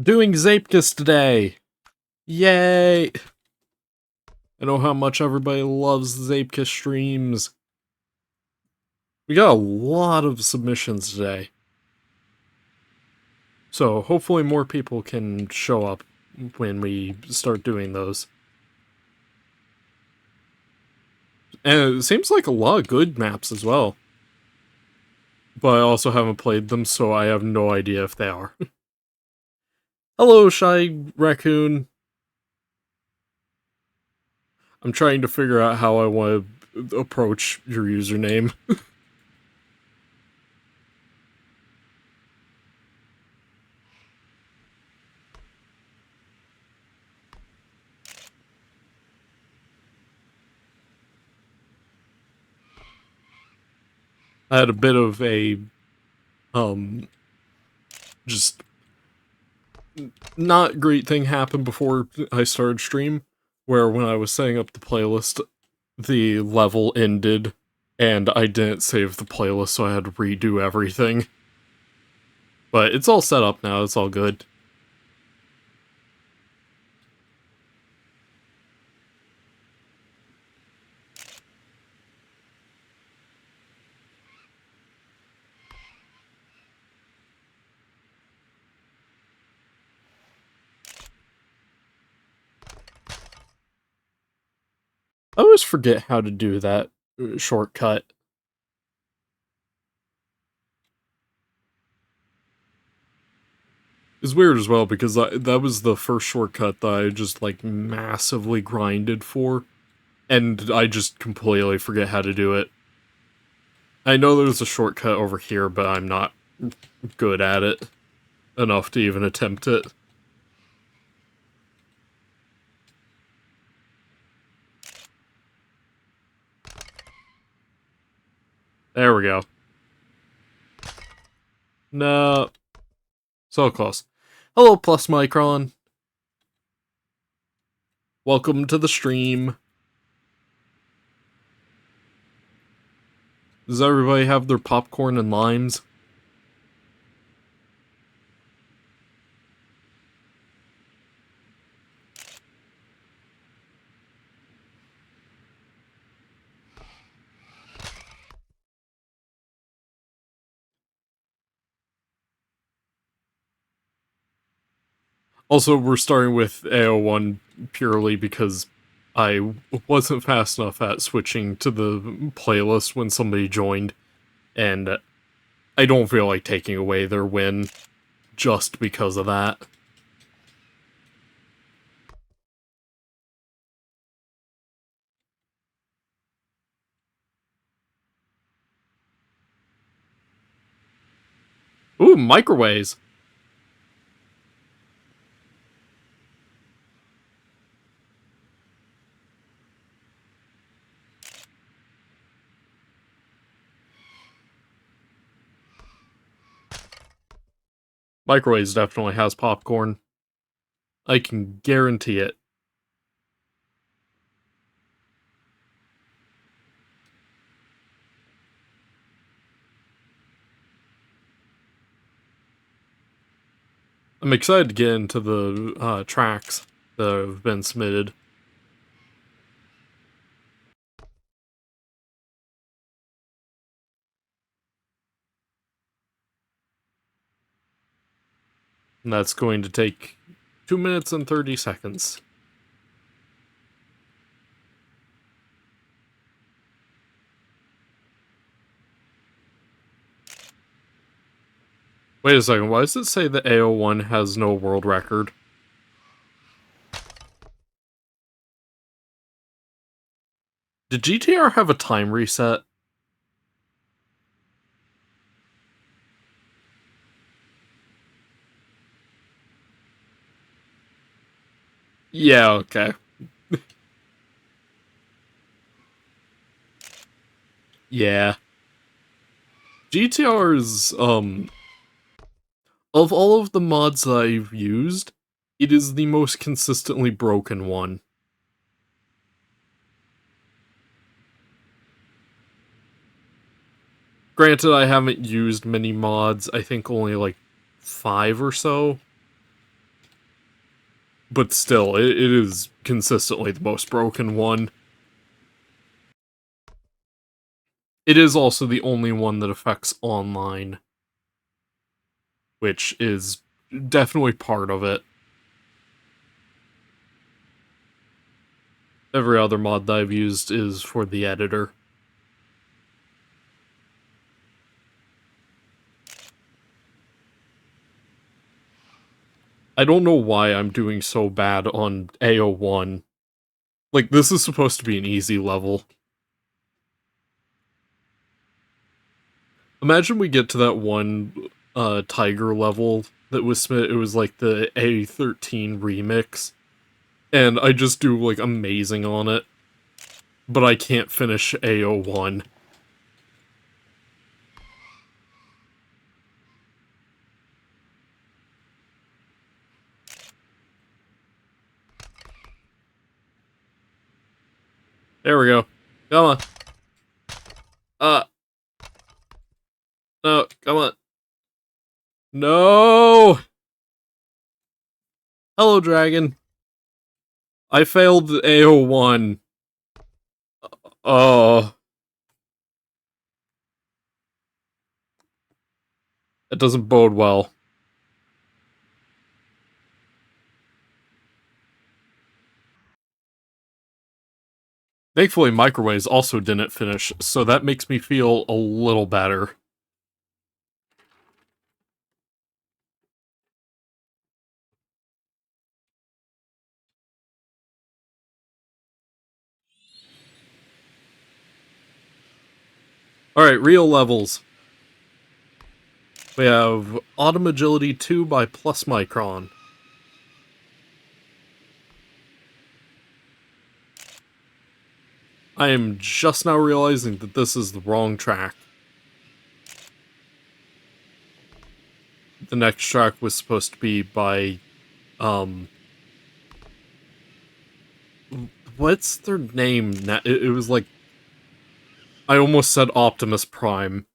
Doing zeepkist today! Yay! I know how much everybody loves zeepkist streams. We got a lot of submissions today. So hopefully more people can show up when we start doing those. And it seems like a lot of good maps as well. But I also haven't played them, so I have no idea if they are. Hello, Shy Raccoon. I'm trying to figure out how I want to approach your username. I had a bit of a, just not great thing happen before I started stream, where when I was setting up the playlist, the level ended, and I didn't save the playlist, so I had to redo everything. But it's all set up now, it's all good. I always forget how to do that shortcut. It's weird as well, because that was the first shortcut that I just, like, massively grinded for, and I just completely forget how to do it. I know there's a shortcut over here, but I'm not good at it enough to even attempt it. There we go. No. So close. Hello, Plus Micron. Welcome to the stream. Does everybody have their popcorn and limes? Also, we're starting with AO1 purely because I wasn't fast enough at switching to the playlist when somebody joined, and I don't feel like taking away their win just because of that. Ooh, microwaves! Microwaves definitely has popcorn. I can guarantee it. I'm excited to get into the tracks that have been submitted. And that's going to take 2 minutes and 30 seconds. Wait a second, why does it say that AO1 has no world record? Did GTR have a time reset? Yeah, okay. Yeah. GTR's, of all of the mods that I've used, it is the most consistently broken one. Granted, I haven't used many mods, I think only like 5 or so. but still, it is consistently the most broken one. It is also the only one that affects online, which is definitely part of it. Every other mod that I've used is for the editor. I don't know why I'm doing so bad on AO1. Like, this is supposed to be an easy level. Imagine we get to that one tiger level that was it was like the A13 remix, and I just do like amazing on it, but I can't finish AO1. There we go. Come on. Uh, no, come on. No! Hello, dragon. I failed AO1. Oh. It doesn't bode well. Thankfully, microwaves also didn't finish, so that makes me feel a little better. Alright, real levels. We have Autumn Agility 2 by Plus Micron. I am just now realizing that this is the wrong track. The next track was supposed to be by, what's their name? It was like, I almost said Optimus Prime.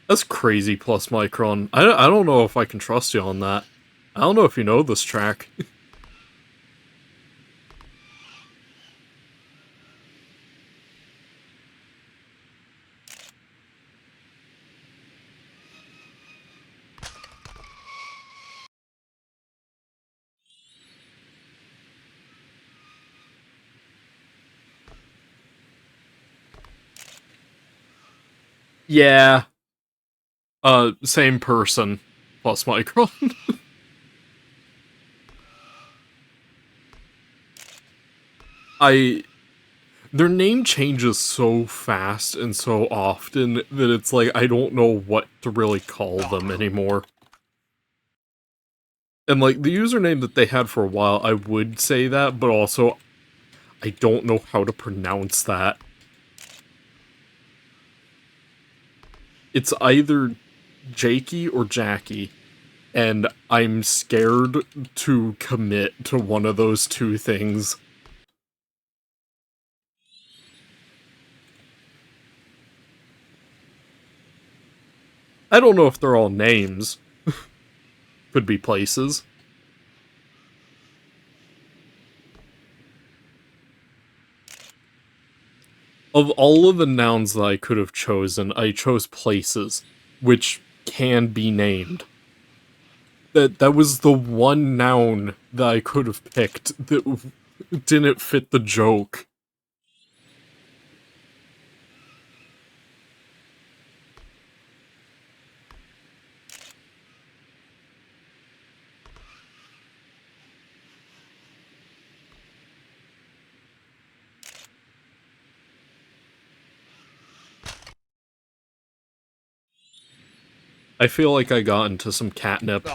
That's crazy, Plus Micron. I don't know if I can trust you on that. I don't know if you know this track. Yeah. Same person. Plus Micron. Their name changes so fast and so often that it's like, I don't know what to really call them anymore. And like, the username that they had for a while, I would say that, but also, I don't know how to pronounce that. It's either Jakey or Jackie, and I'm scared to commit to one of those two things. I don't know if they're all names. Could be places. Of all of the nouns that I could have chosen, I chose places, which can be named. That was the one noun that I could have picked that didn't fit the joke. I feel like I got into some catnip.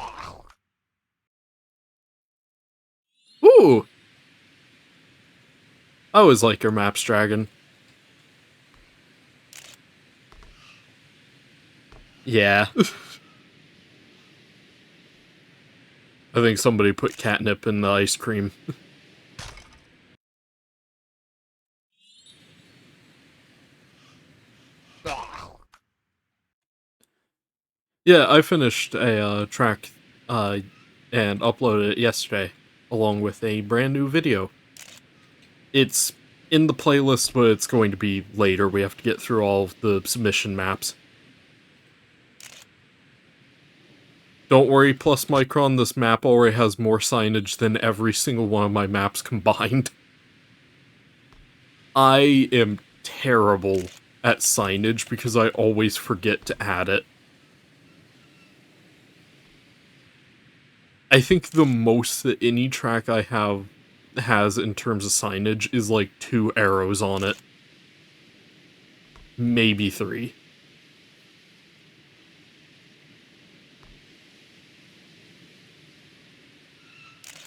Ooh! I always like your maps, Dragon. Yeah. I think somebody put catnip in the ice cream. Yeah, I finished a track and uploaded it yesterday, along with a brand new video. It's in the playlist, but it's going to be later. We have to get through all of the submission maps. Don't worry, plus Micron, this map already has more signage than every single one of my maps combined. I am terrible at signage because I always forget to add it. I think the most that any track I have has in terms of signage is like 2 arrows on it. Maybe 3.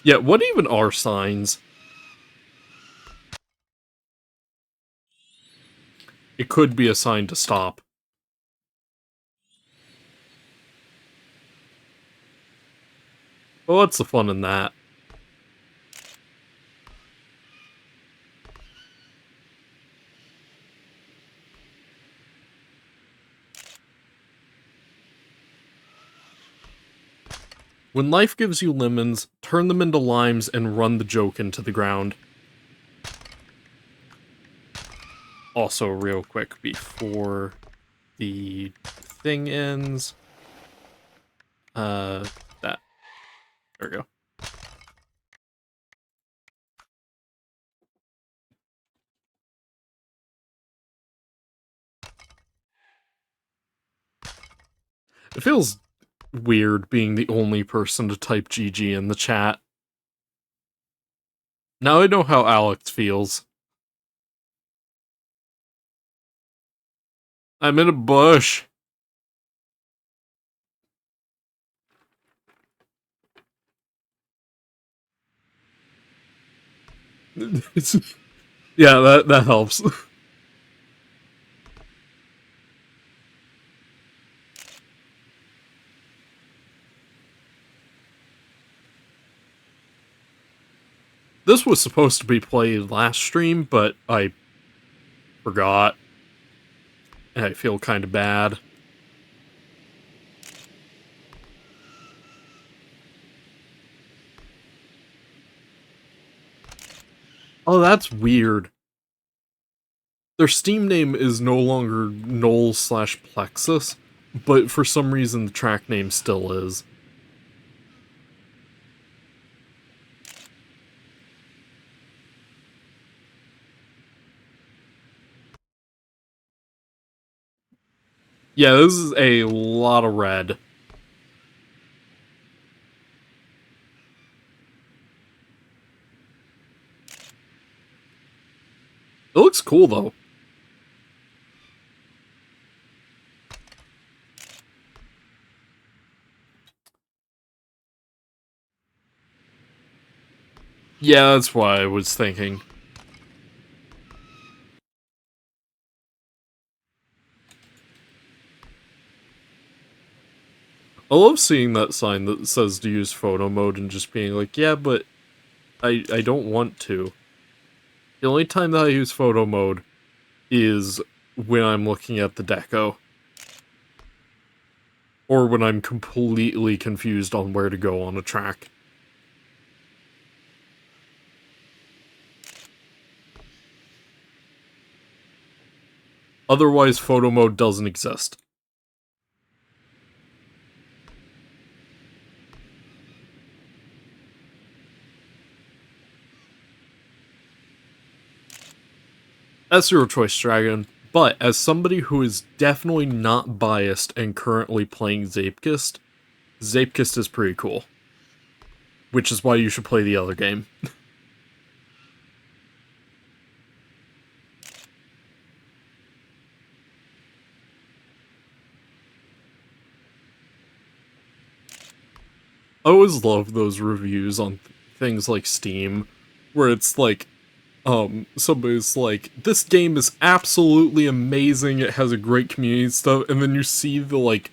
Yeah, what even are signs? It could be a sign to stop. Well, what's the fun in that? When life gives you lemons, turn them into limes and run the joke into the ground. Also, real quick, before the thing ends... that. There we go. It feels weird being the only person to type GG in the chat. Now I know how Alex feels. I'm in a bush. Yeah, that helps. This was supposed to be played last stream, but I forgot. And I feel kind of bad. Oh, that's weird. Their Steam name is no longer Null/Plexus, but for some reason the track name still is. Yeah, this is a lot of red. It looks cool, though. Yeah, that's what I was thinking. I love seeing that sign that says to use photo mode and just being like, yeah, but I don't want to. The only time that I use photo mode is when I'm looking at the deco. Or when I'm completely confused on where to go on a track. Otherwise, photo mode doesn't exist. That's your choice, Dragon. But as somebody who is definitely not biased and currently playing zeepkist, zeepkist is pretty cool. Which is why you should play the other game. I always love those reviews on things like Steam, where it's like, somebody's like, this game is absolutely amazing, it has a great community and stuff, and then you see the, like,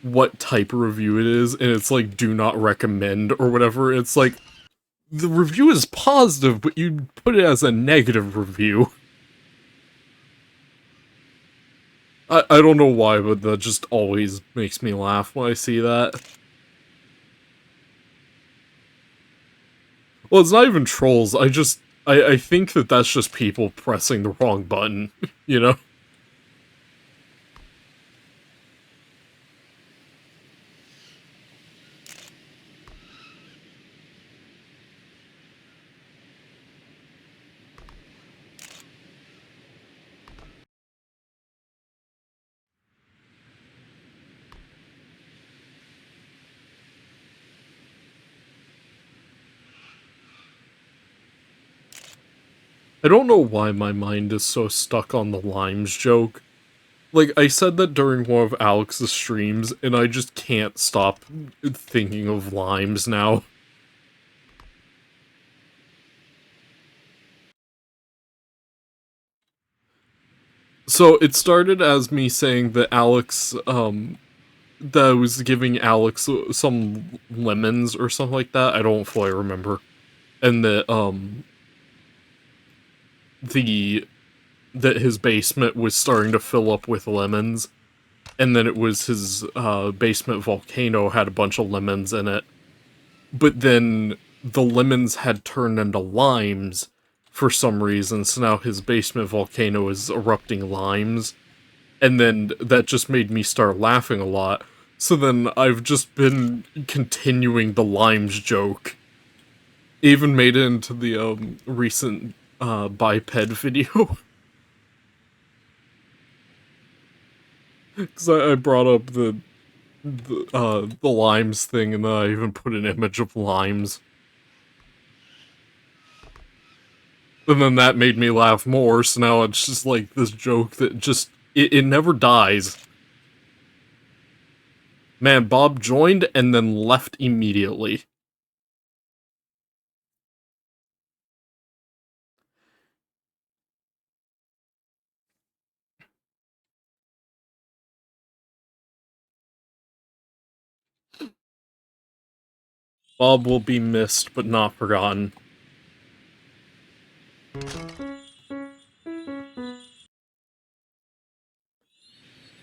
what type of review it is, and it's like, do not recommend, or whatever. It's like, the review is positive, but you put it as a negative review. I don't know why, but that just always makes me laugh when I see that. Well, it's not even trolls. I think that that's just people pressing the wrong button, you know? I don't know why my mind is so stuck on the limes joke. Like, I said that during one of Alex's streams, and I just can't stop thinking of limes now. So, it started as me saying that that I was giving Alex some lemons or something like that. I don't fully remember. And that, the that his basement was starting to fill up with lemons, and then it was his basement volcano had a bunch of lemons in it, but then the lemons had turned into limes for some reason, so now his basement volcano is erupting limes, and then that just made me start laughing a lot. So then I've just been continuing the limes joke. Even made it into the recent biped video. Because I brought up the limes thing, and then I even put an image of limes. And then that made me laugh more, so now it's just like this joke that just, it never dies. Man, Bob joined and then left immediately. Bob will be missed, but not forgotten.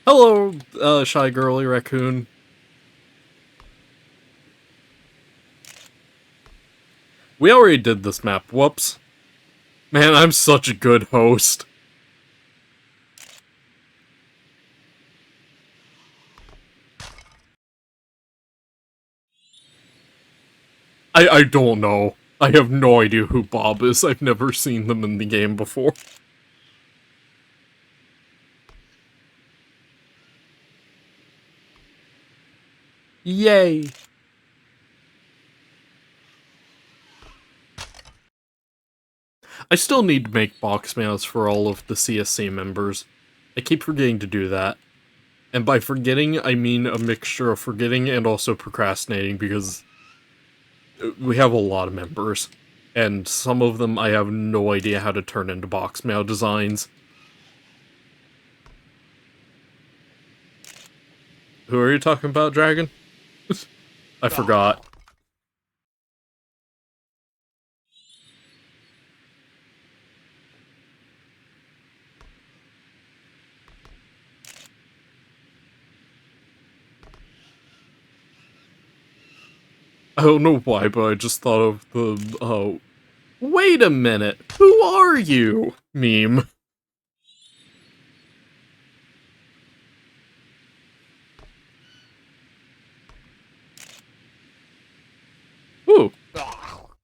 Hello, Shy Girly Raccoon. We already did this map, whoops. Man, I'm such a good host. I don't know. I have no idea who Bob is. I've never seen them in the game before. Yay! I still need to make box mails for all of the CSC members. I keep forgetting to do that. And by forgetting, I mean a mixture of forgetting and also procrastinating, because we have a lot of members. And some of them I have no idea how to turn into box mail designs. Who are you talking about, Dragon? I forgot. I don't know why, but I just thought of the, wait a minute, who are you? Meme. Ooh.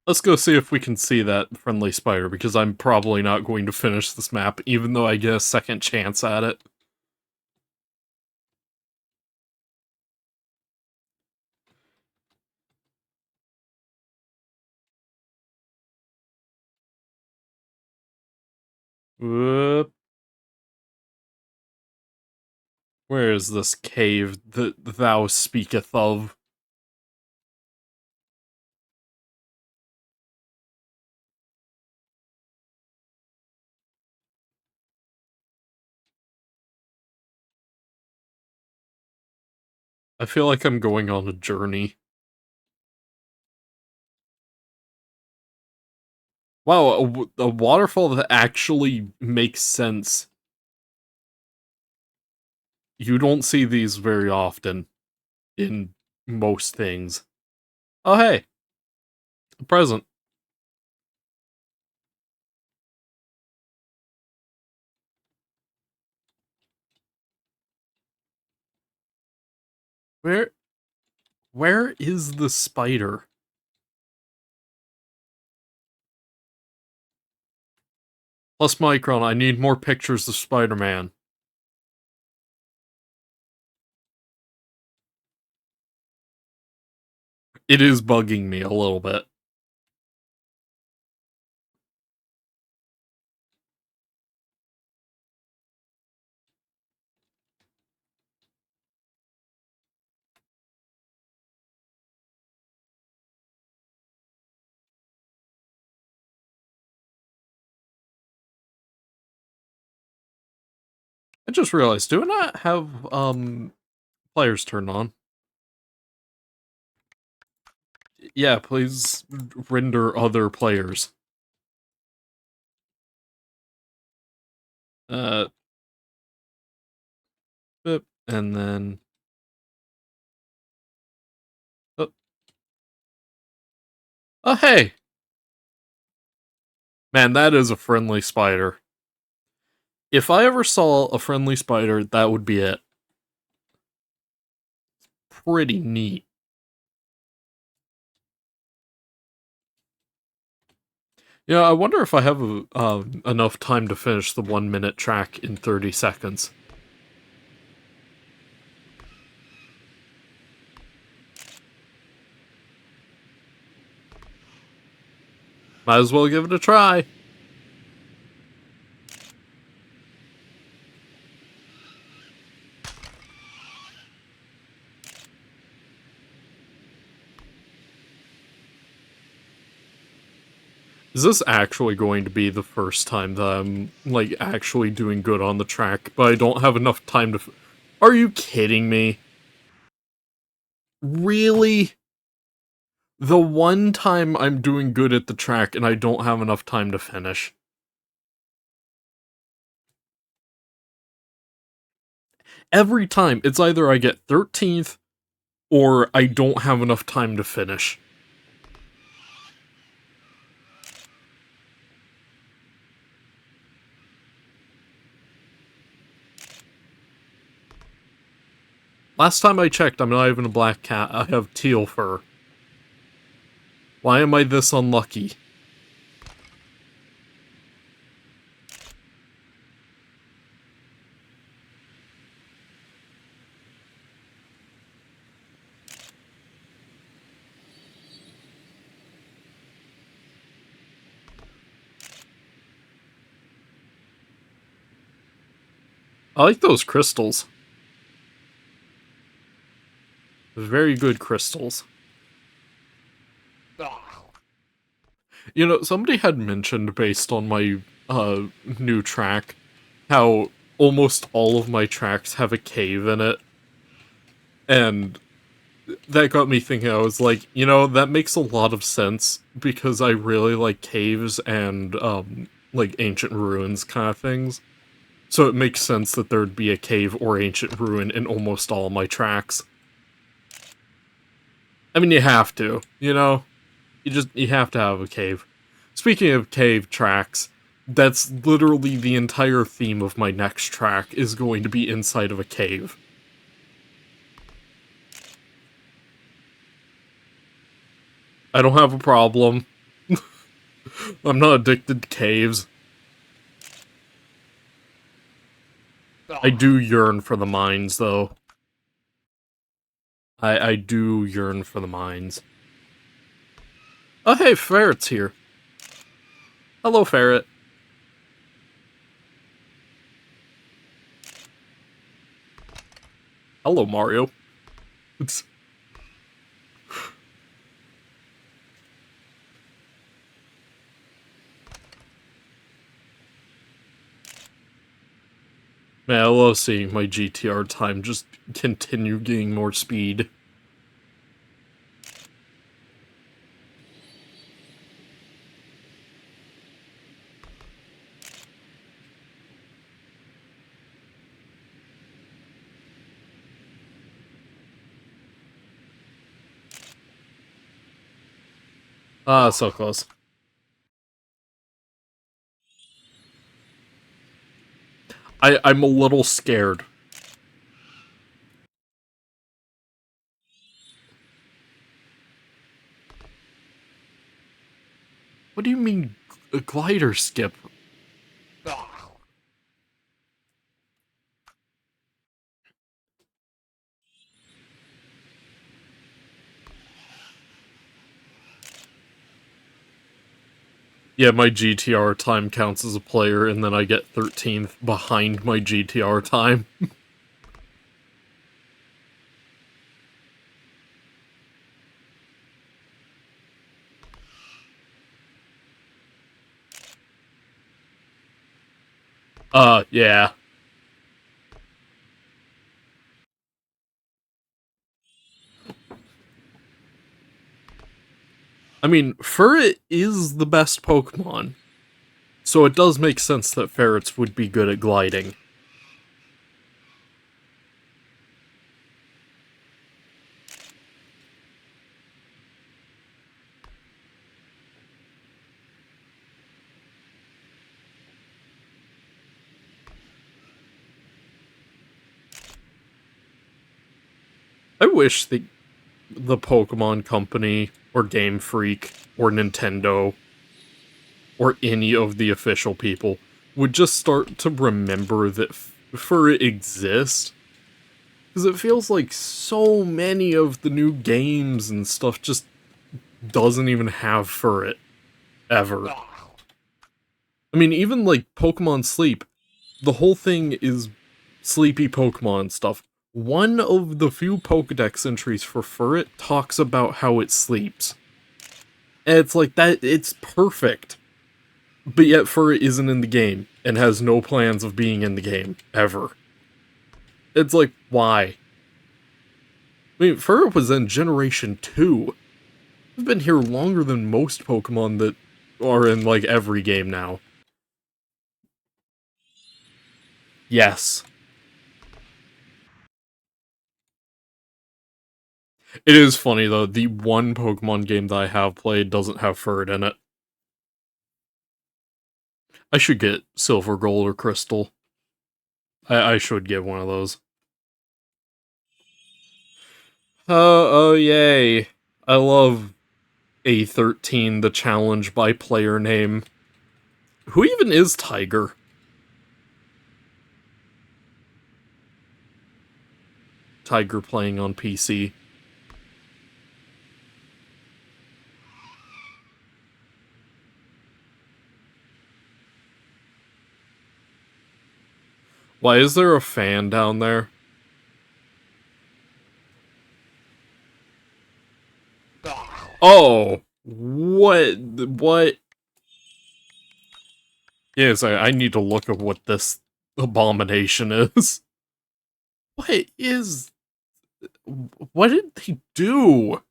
Let's go see if we can see that friendly spider, because I'm probably not going to finish this map, even though I get a second chance at it. Whoop. Where is this cave that thou speaketh of? I feel like I'm going on a journey. Wow, a waterfall that actually makes sense. You don't see these very often in most things. Oh hey, a present. Where where is the spider? Plus Micron, I need more pictures of Spider-Man. It is bugging me a little bit. I just realized, do I not have, players turned on? Yeah, please render other players. Uh, and then... Oh, oh hey! Man, that is a friendly spider. If I ever saw a friendly spider, that would be it. Pretty neat. Yeah, I wonder if I have enough time to finish the 1 minute track in 30 seconds. Might as well give it a try. Is this actually going to be the first time that I'm, like, actually doing good on the track, but I don't have enough time to... Are you kidding me? Really? The one time I'm doing good at the track and I don't have enough time to finish. Every time, it's either I get 13th or I don't have enough time to finish. Last time I checked, I'm not even a black cat, I have teal fur. Why am I this unlucky? I like those crystals. Very good crystals. You know, somebody had mentioned, based on my new track, how almost all of my tracks have a cave in it. And that got me thinking. I was like, you know, that makes a lot of sense, because I really like caves and, like, ancient ruins kind of things. So it makes sense that there'd be a cave or ancient ruin in almost all my tracks. I mean, you have to, you know? You have to have a cave. Speaking of cave tracks, that's literally the entire theme of my next track, is going to be inside of a cave. I don't have a problem. I'm not addicted to caves. I do yearn for the mines, though. I do yearn for the mines. Oh, hey, Ferret's here. Hello, Ferret. Hello, Mario. It's... Man, I love seeing my GTR time just continue getting more speed. Ah, so close. I'm a little scared. What do you mean, a glider skip? Yeah, my GTR time counts as a player, and then I get 13th behind my GTR time. Yeah. I mean, Furret is the best Pokemon, so it does make sense that ferrets would be good at gliding. I wish the Pokemon Company, or Game Freak, or Nintendo, or any of the official people would just start to remember that Furret exists. Because it feels like so many of the new games and stuff just doesn't even have Furret, ever. I mean, even like Pokemon Sleep, the whole thing is sleepy Pokemon stuff. One of the few Pokedex entries for Furret talks about how it sleeps. And it's like that, it's perfect. But yet Furret isn't in the game, and has no plans of being in the game, ever. It's like, why? I mean, Furret was in Generation 2. I've been here longer than most Pokemon that are in, like, every game now. Yes. It is funny, though, the one Pokemon game that I have played doesn't have Furret in it. I should get Silver, Gold, or Crystal. I should get one of those. Oh, yay. I love A13, the challenge by player name. Who even is Tiger? Tiger playing on PC. Why is there a fan down there? Oh, what? Yes, I need to look at what this abomination is. What is... What did they do?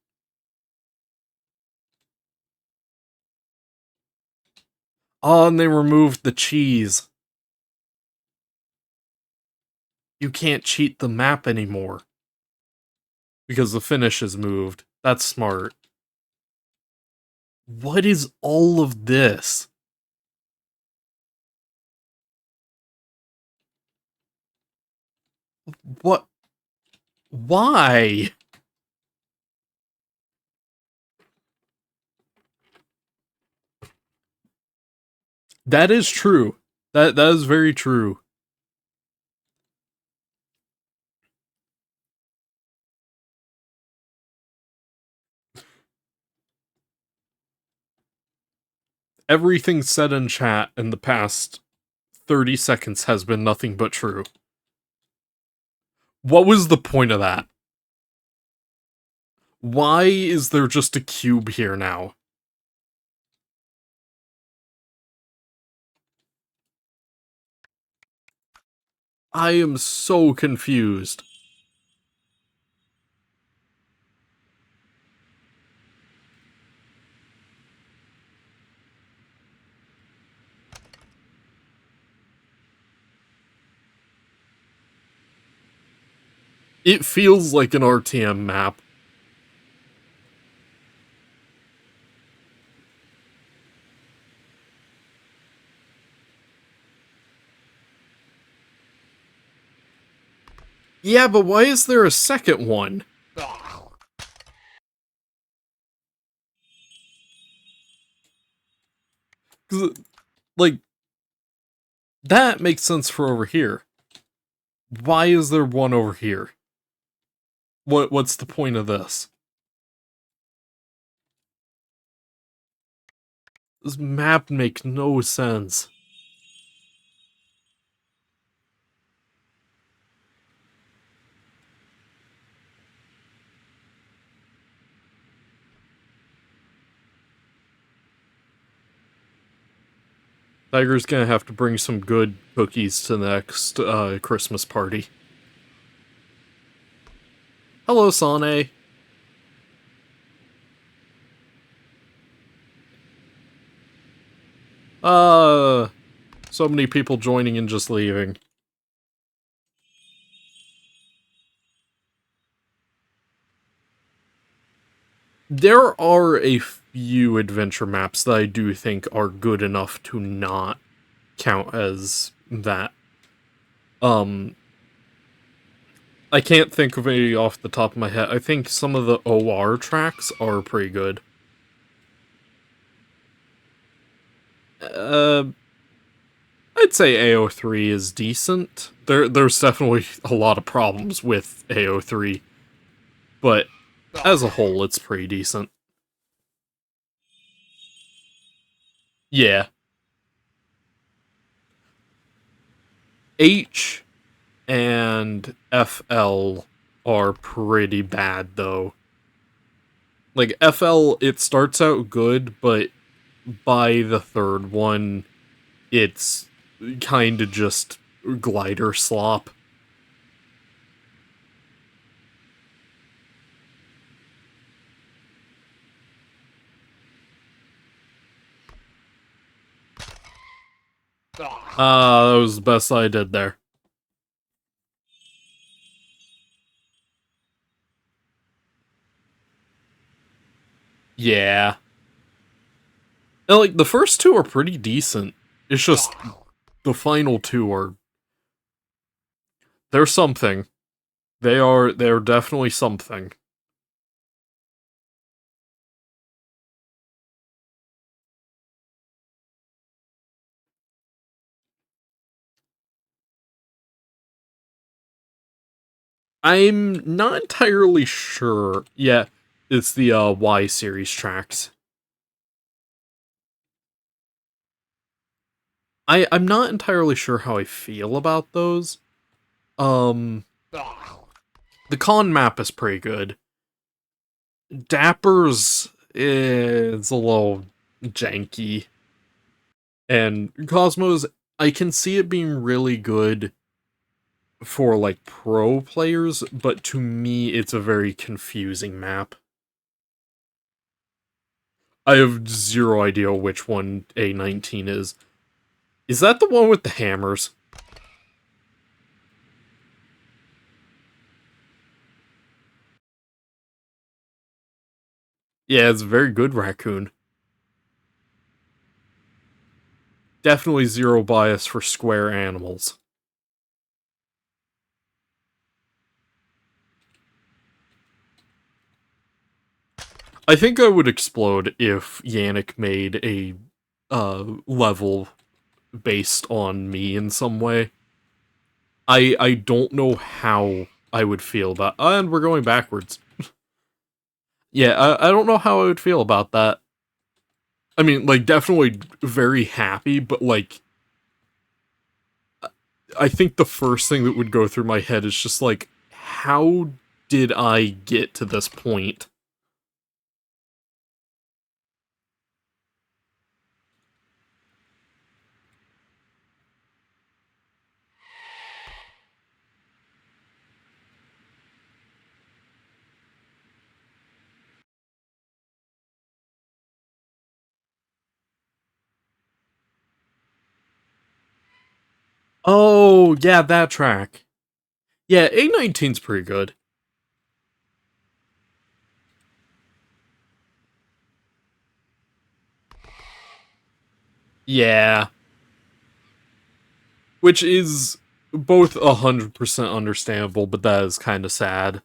Oh, and they removed the cheese. You can't cheat the map anymore. Because the finish is moved. That's smart. What is all of this? What? Why? That is true. That is very true. Everything said in chat in the past 30 seconds has been nothing but true. What was the point of that? Why is there just a cube here now? I am so confused. It feels like an RTM map. Yeah, but why is there a second one? 'Cause, like, that makes sense for over here. Why is there one over here? What's the point of this? This map makes no sense. Tiger's gonna have to bring some good cookies to the next Christmas party. Hello, Sane. So many people joining and just leaving. There are a few adventure maps that I do think are good enough to not count as that. I can't think of any off the top of my head. I think some of the OR tracks are pretty good. I'd say AO3 is decent. There's definitely a lot of problems with AO3, but as a whole, it's pretty decent. Yeah. H and FL are pretty bad, though. Like, FL, it starts out good, but by the third one, it's kinda just glider slop. That was the best I did there. Yeah. And, like, the first two are pretty decent. It's just, the final two are... They're something. They're definitely something. I'm not entirely sure. Yeah, it's the Y series tracks. I'm not entirely sure how I feel about those. The con map is pretty good. Dapper's is a little janky. And Cosmos, I can see it being really good for, like, pro players, but to me, it's a very confusing map. I have zero idea which one A19 is. Is that the one with the hammers? Yeah, it's a very good raccoon. Definitely zero bias for square animals. I think I would explode if Yannick made a level based on me in some way. I don't know how I would feel about... And we're going backwards. Yeah, I don't know how I would feel about that. I mean, like, definitely very happy, but, like... I think the first thing that would go through my head is just, like, how did I get to this point? Oh, yeah, that track. Yeah, A19's pretty good. Yeah. Which is both 100% understandable, but that is kind of sad.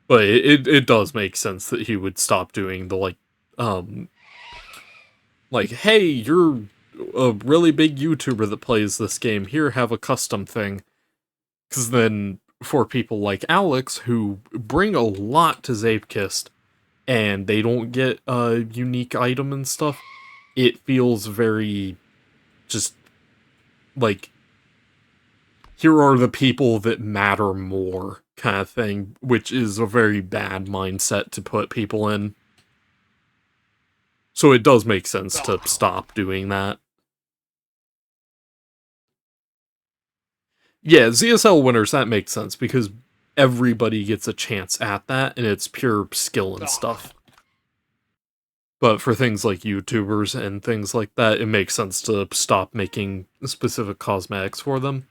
But it does make sense that he would stop doing the, like, Like, hey, you're a really big YouTuber that plays this game. Here, have a custom thing. Because then, for people like Alex, who bring a lot to zeepkist, and they don't get a unique item and stuff, it feels very just like, here are the people that matter more kind of thing, which is a very bad mindset to put people in. So it does make sense to stop doing that. Yeah, ZSL winners, that makes sense, because everybody gets a chance at that, and it's pure skill and stuff. But for things like YouTubers and things like that, it makes sense to stop making specific cosmetics for them.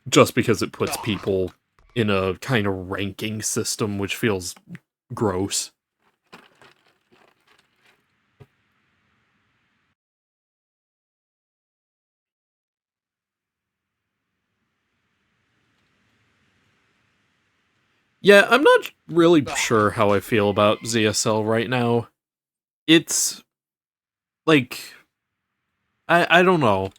Just because it puts people in a kind of ranking system, which feels gross. Yeah, I'm not really sure how I feel about ZSL right now. It's like, I don't know.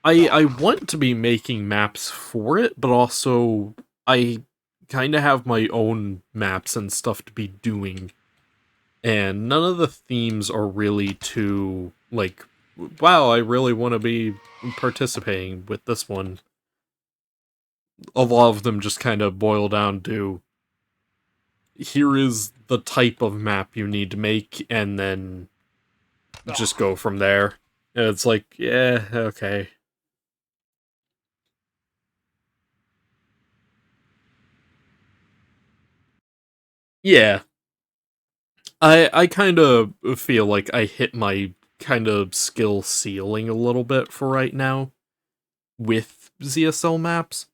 I want to be making maps for it, but also I kind of have my own maps and stuff to be doing, and none of the themes are really too like, wow, I really want to be participating with this one. A lot of them just kind of boil down to, here is the type of map you need to make, and then just go from there. And it's like, yeah, okay. Yeah, I kind of feel like I hit my kind of skill ceiling a little bit for right now with ZSL maps.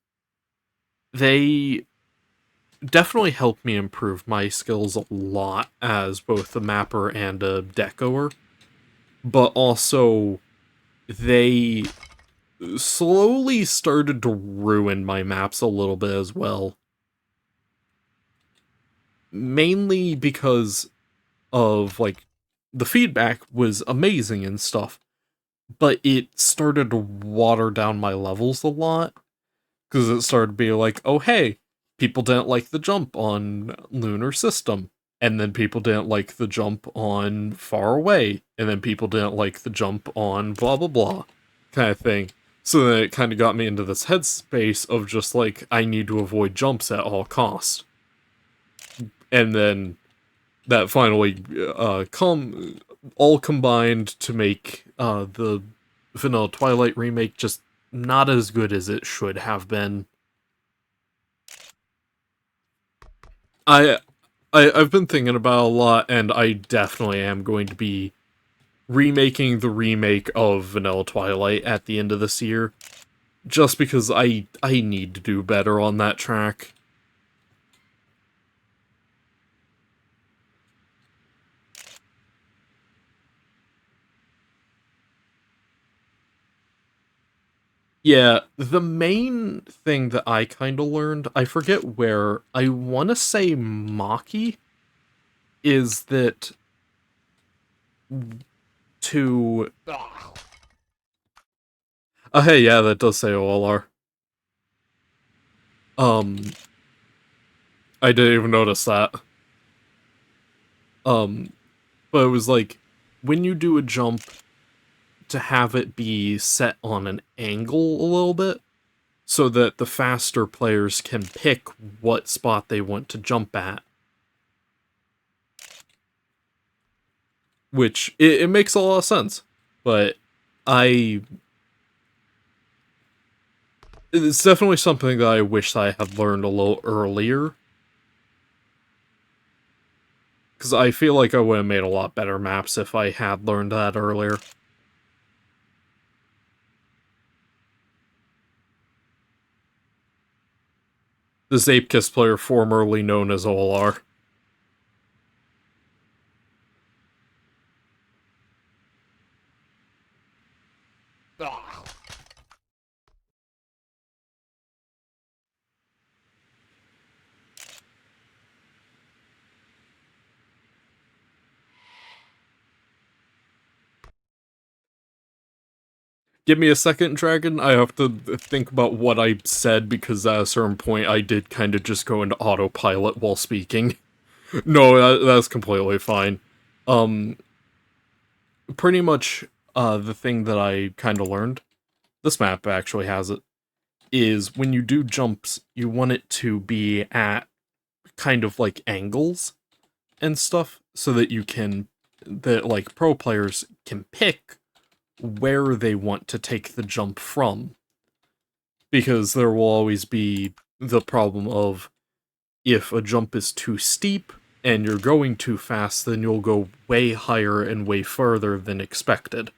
They definitely help me improve my skills a lot as both a mapper and a decoer, but also they slowly started to ruin my maps a little bit as well. Mainly because of, like, the feedback was amazing and stuff, but it started to water down my levels a lot, because it started to be like, oh hey, people didn't like the jump on Lunar System, and then people didn't like the jump on Far Away, and then people didn't like the jump on blah blah blah, kind of thing. So then it kind of got me into this headspace of just like, I need to avoid jumps at all costs. And then that finally all combined to make the Vanilla Twilight remake just not as good as it should have been. I, I've been thinking about it a lot, and I definitely am going to be remaking the remake of Vanilla Twilight at the end of this year, just because I need to do better on that track. Yeah, the main thing that I kind of learned, I forget where, I want to say Maki, is that to... Oh, hey, yeah, that does say OLR. Um, I didn't even notice that. Um, but it was like, when you do a jump, to have it be set on an angle a little bit, so that the faster players can pick what spot they want to jump at. Which, it makes a lot of sense. But I... It's definitely something that I wish I had learned a little earlier. Because I feel like I would have made a lot better maps if I had learned that earlier. The zeepkist player formerly known as OLR. Give me a second, Dragon. I have to think about what I said because at a certain point I did kind of just go into autopilot while speaking. No, that's completely fine. Um, Pretty much, the thing that I kind of learned, this map actually has it, is when you do jumps, you want it to be at kind of like angles and stuff so that you can, that like pro players can pick where they want to take the jump from. Because there will always be the problem of if a jump is too steep and you're going too fast, then you'll go way higher and way further than expected.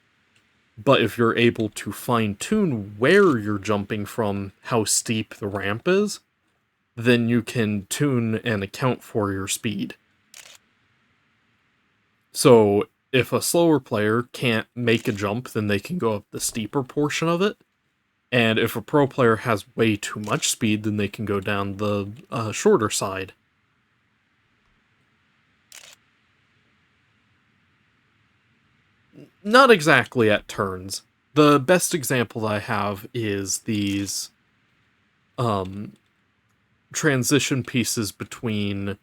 But if you're able to fine tune where you're jumping from, how steep the ramp is, then you can tune and account for your speed. So if a slower player can't make a jump, then they can go up the steeper portion of it. And if a pro player has way too much speed, then they can go down the shorter side. Not exactly at turns. The best example that I have is these transition pieces between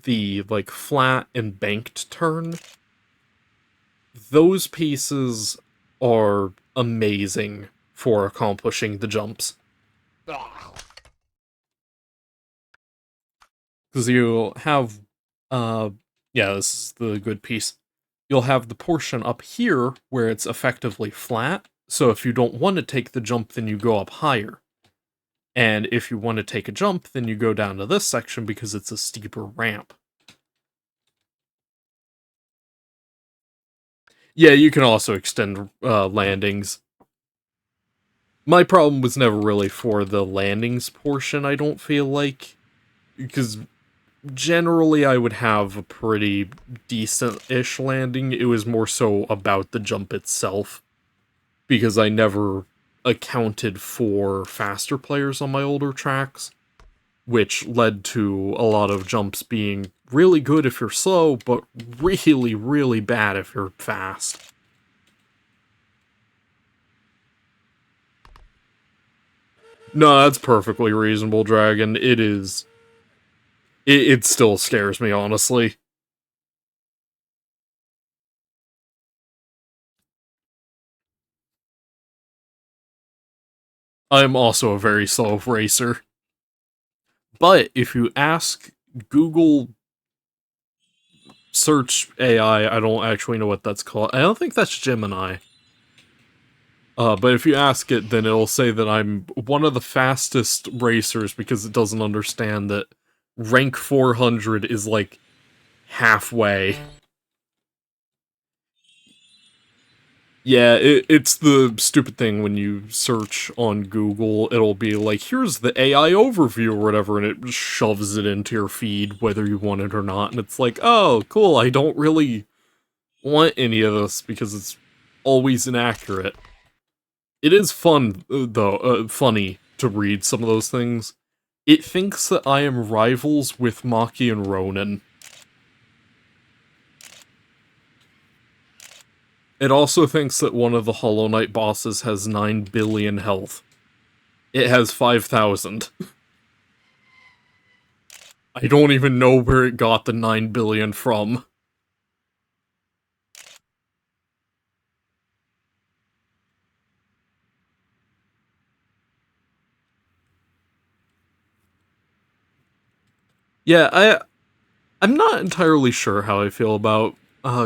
the like flat and banked turn. Those pieces are amazing for accomplishing the jumps. Because you'll have, yeah, this is the good piece. You'll have the portion up here where it's effectively flat. So if you don't want to take the jump, then you go up higher. And if you want to take a jump, then you go down to this section because it's a steeper ramp. Yeah, you can also extend landings. My problem was never really for the landings portion, I don't feel like. Because generally I would have a pretty decent-ish landing. It was more so about the jump itself. Because I never accounted for faster players on my older tracks, which led to a lot of jumps being really good if you're slow, but really, really bad if you're fast. No, that's perfectly reasonable, Dragon. It is. It still scares me, honestly. I'm also a very slow racer. But if you ask Google search AI, I don't actually know what that's called. I don't think that's Gemini. But if you ask it, then it'll say that I'm one of the fastest racers because it doesn't understand that rank 400 is like halfway. Yeah, it's the stupid thing when you search on Google, it'll be like, here's the AI overview or whatever, and it shoves it into your feed whether you want it or not, and it's like, oh, cool, I don't really want any of this because it's always inaccurate. It is fun, though, funny to read some of those things. It thinks that I am rivals with Maki and Ronin. It also thinks that one of the Hollow Knight bosses has 9 billion health. It has 5,000. I don't even know where it got the 9 billion from. Yeah, I'm not entirely sure how I feel about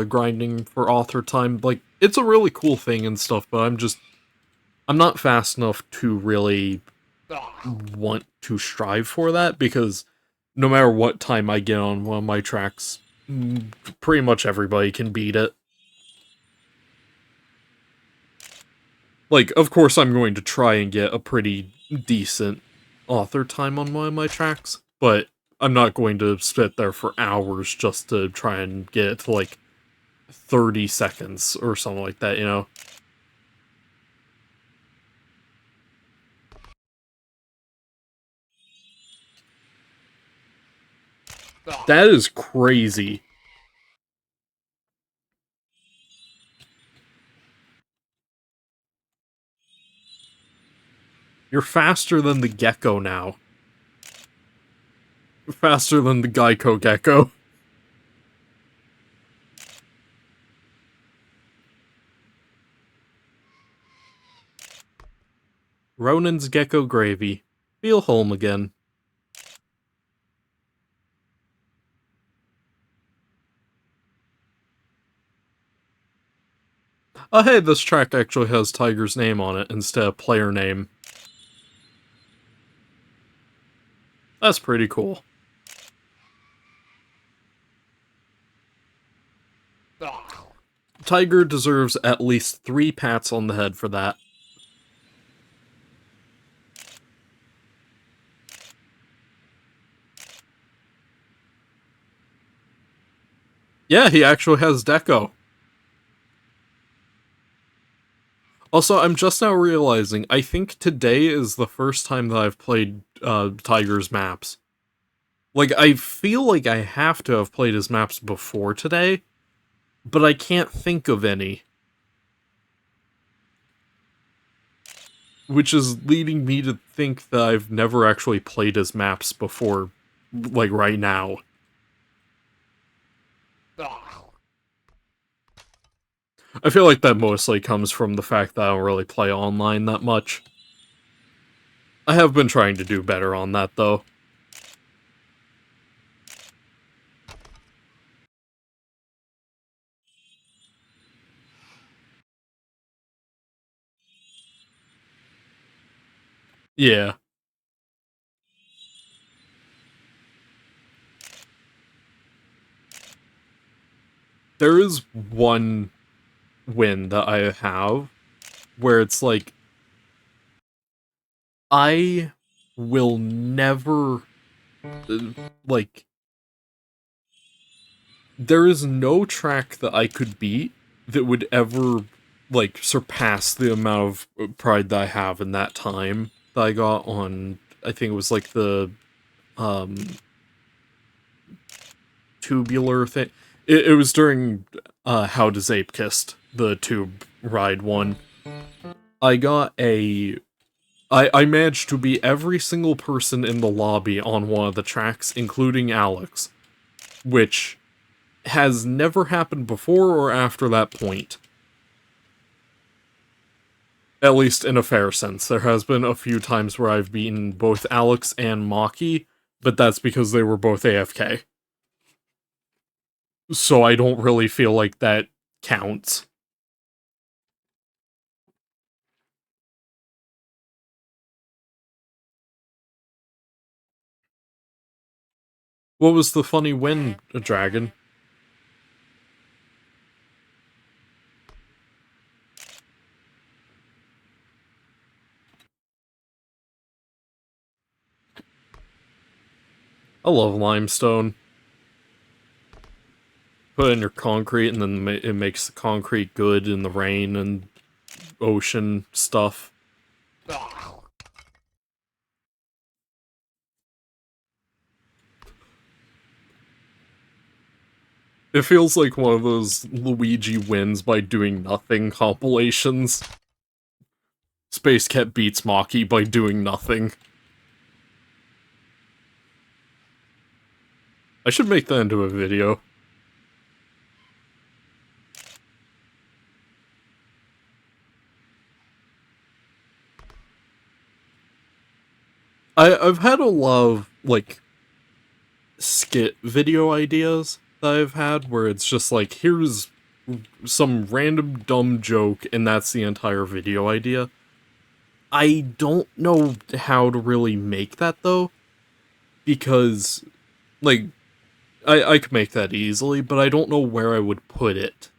grinding for author time. Like, it's a really cool thing and stuff, but I'm not fast enough to really want to strive for that because no matter what time I get on one of my tracks, pretty much everybody can beat it. Like, of course, I'm going to try and get a pretty decent author time on one of my tracks, but I'm not going to sit there for hours just to try and get it to, like, 30 seconds or something like that, you know? That is crazy. You're faster than the gecko now. Faster than the Geico gecko. Ronan's gecko gravy. Feel home again. Oh hey, this track actually has Tiger's name on it instead of player name. That's pretty cool. Tiger deserves at least 3 pats on the head for that. Yeah, he actually has Deco. Also, I'm just now realizing, I think today is the first time that I've played Tiger's maps. Like, I feel like I have to have played his maps before today, but I can't think of any. Which is leading me to think that I've never actually played his maps before, like, right now. I feel like that mostly comes from the fact that I don't really play online that much. I have been trying to do better on that, though. Yeah. There is one win that I have where it's like, I will never, like, there is no track that I could beat that would ever, like, surpass the amount of pride that I have in that time that I got on, I think it was like the, tubular thing. It was during, How to Zeepkist, the tube ride one. I got I managed to beat every single person in the lobby on one of the tracks, including Alex, which has never happened before or after that point. At least in a fair sense. There has been a few times where I've beaten both Alex and Maki, but that's because they were both AFK. So I don't really feel like that counts. What was the funny win, Dragon? I love limestone. Put in your concrete and then it makes the concrete good in the rain and ocean stuff. It feels like one of those Luigi wins by doing nothing compilations. Space Cat beats Maki by doing nothing. I should make that into a video. I've had a lot of, like, skit video ideas that I've had where it's just like, here's some random dumb joke and that's the entire video idea. I don't know how to really make that, though, because, like, I could make that easily, but I don't know where I would put it.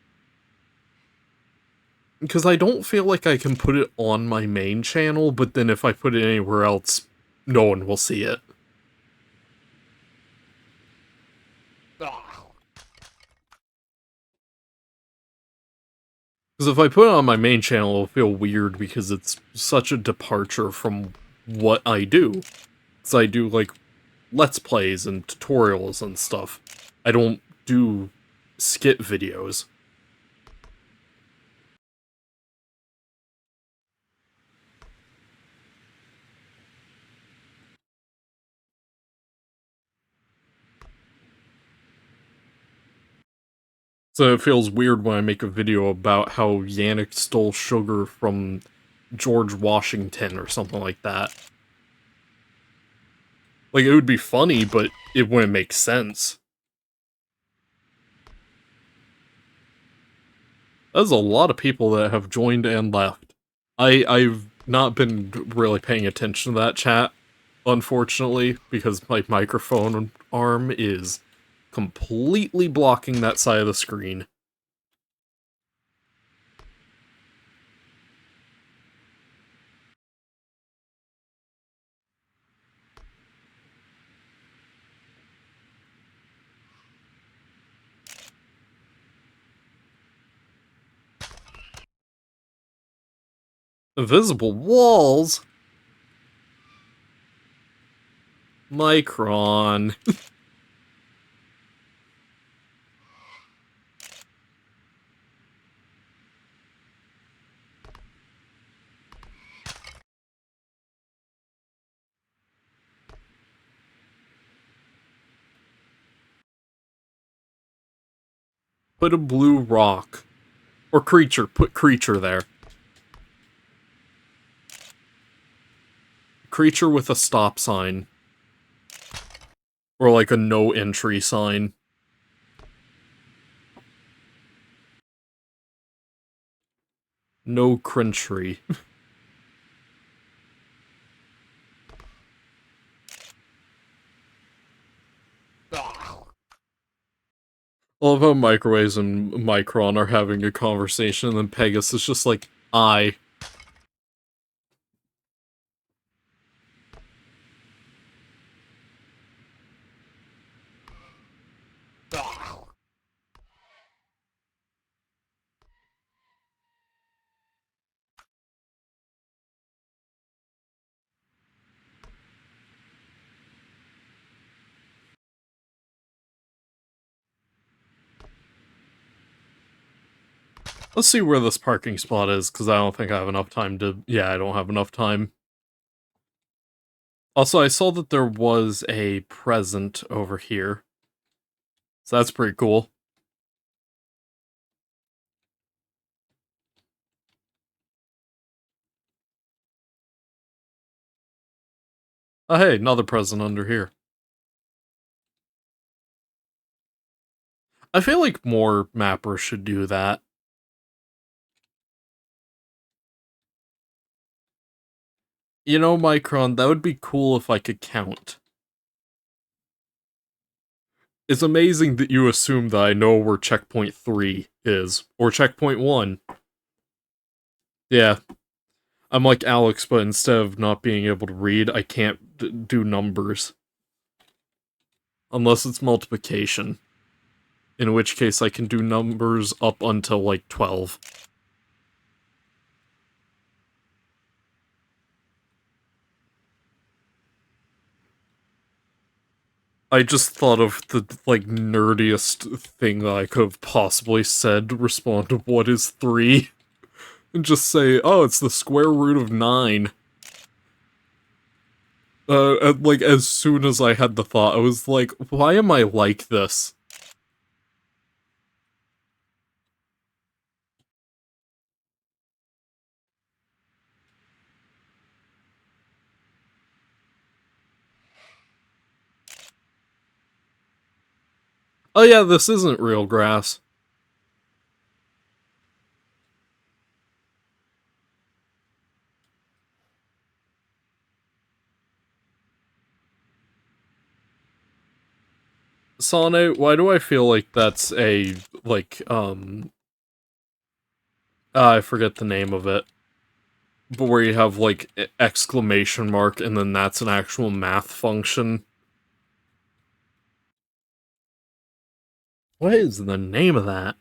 Because I don't feel like I can put it on my main channel, but then if I put it anywhere else, no one will see it. Because if I put it on my main channel, it'll feel weird because it's such a departure from what I do. Because I do, like, Let's Plays and tutorials and stuff. I don't do skit videos. So it feels weird when I make a video about how Yannick stole sugar from George Washington or something like that. Like, it would be funny, but it wouldn't make sense. There's a lot of people that have joined and left. I've not been really paying attention to that chat, unfortunately, because my microphone arm is completely blocking that side of the screen. Invisible walls? Micron. Put a blue rock. Or creature. Put creature there. Creature with a stop sign. Or like a no entry sign. No crentry. I love how Microwaves and Micron are having a conversation, and then Pegasus is just like, I. Let's see where this parking spot is, because I don't think I have enough time to... Yeah, I don't have enough time. Also, I saw that there was a present over here. So that's pretty cool. Oh, hey, another present under here. I feel like more mappers should do that. You know, Micron, that would be cool if I could count. It's amazing that you assume that I know where checkpoint 3 is, or checkpoint 1. Yeah, I'm like Alex, but instead of not being able to read, I can't do numbers. Unless it's multiplication. In which case I can do numbers up until, like, 12. I just thought of the, like, nerdiest thing that I could have possibly said to respond to what is 3. And just say, oh, it's the square root of 9. Like, as soon as I had the thought, I was like, why am I like this? Oh yeah, this isn't real grass. Sane, why do I feel like that's a, like, I forget the name of it. But where you have, like, exclamation mark, and then that's an actual math function. What is the name of that?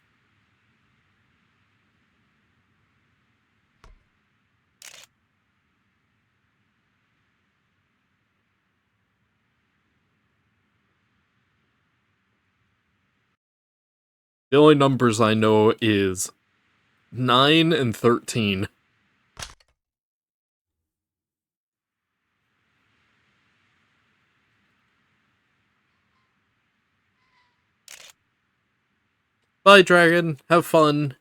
The only numbers I know is 9 and 13. Bye, Dragon. Have fun.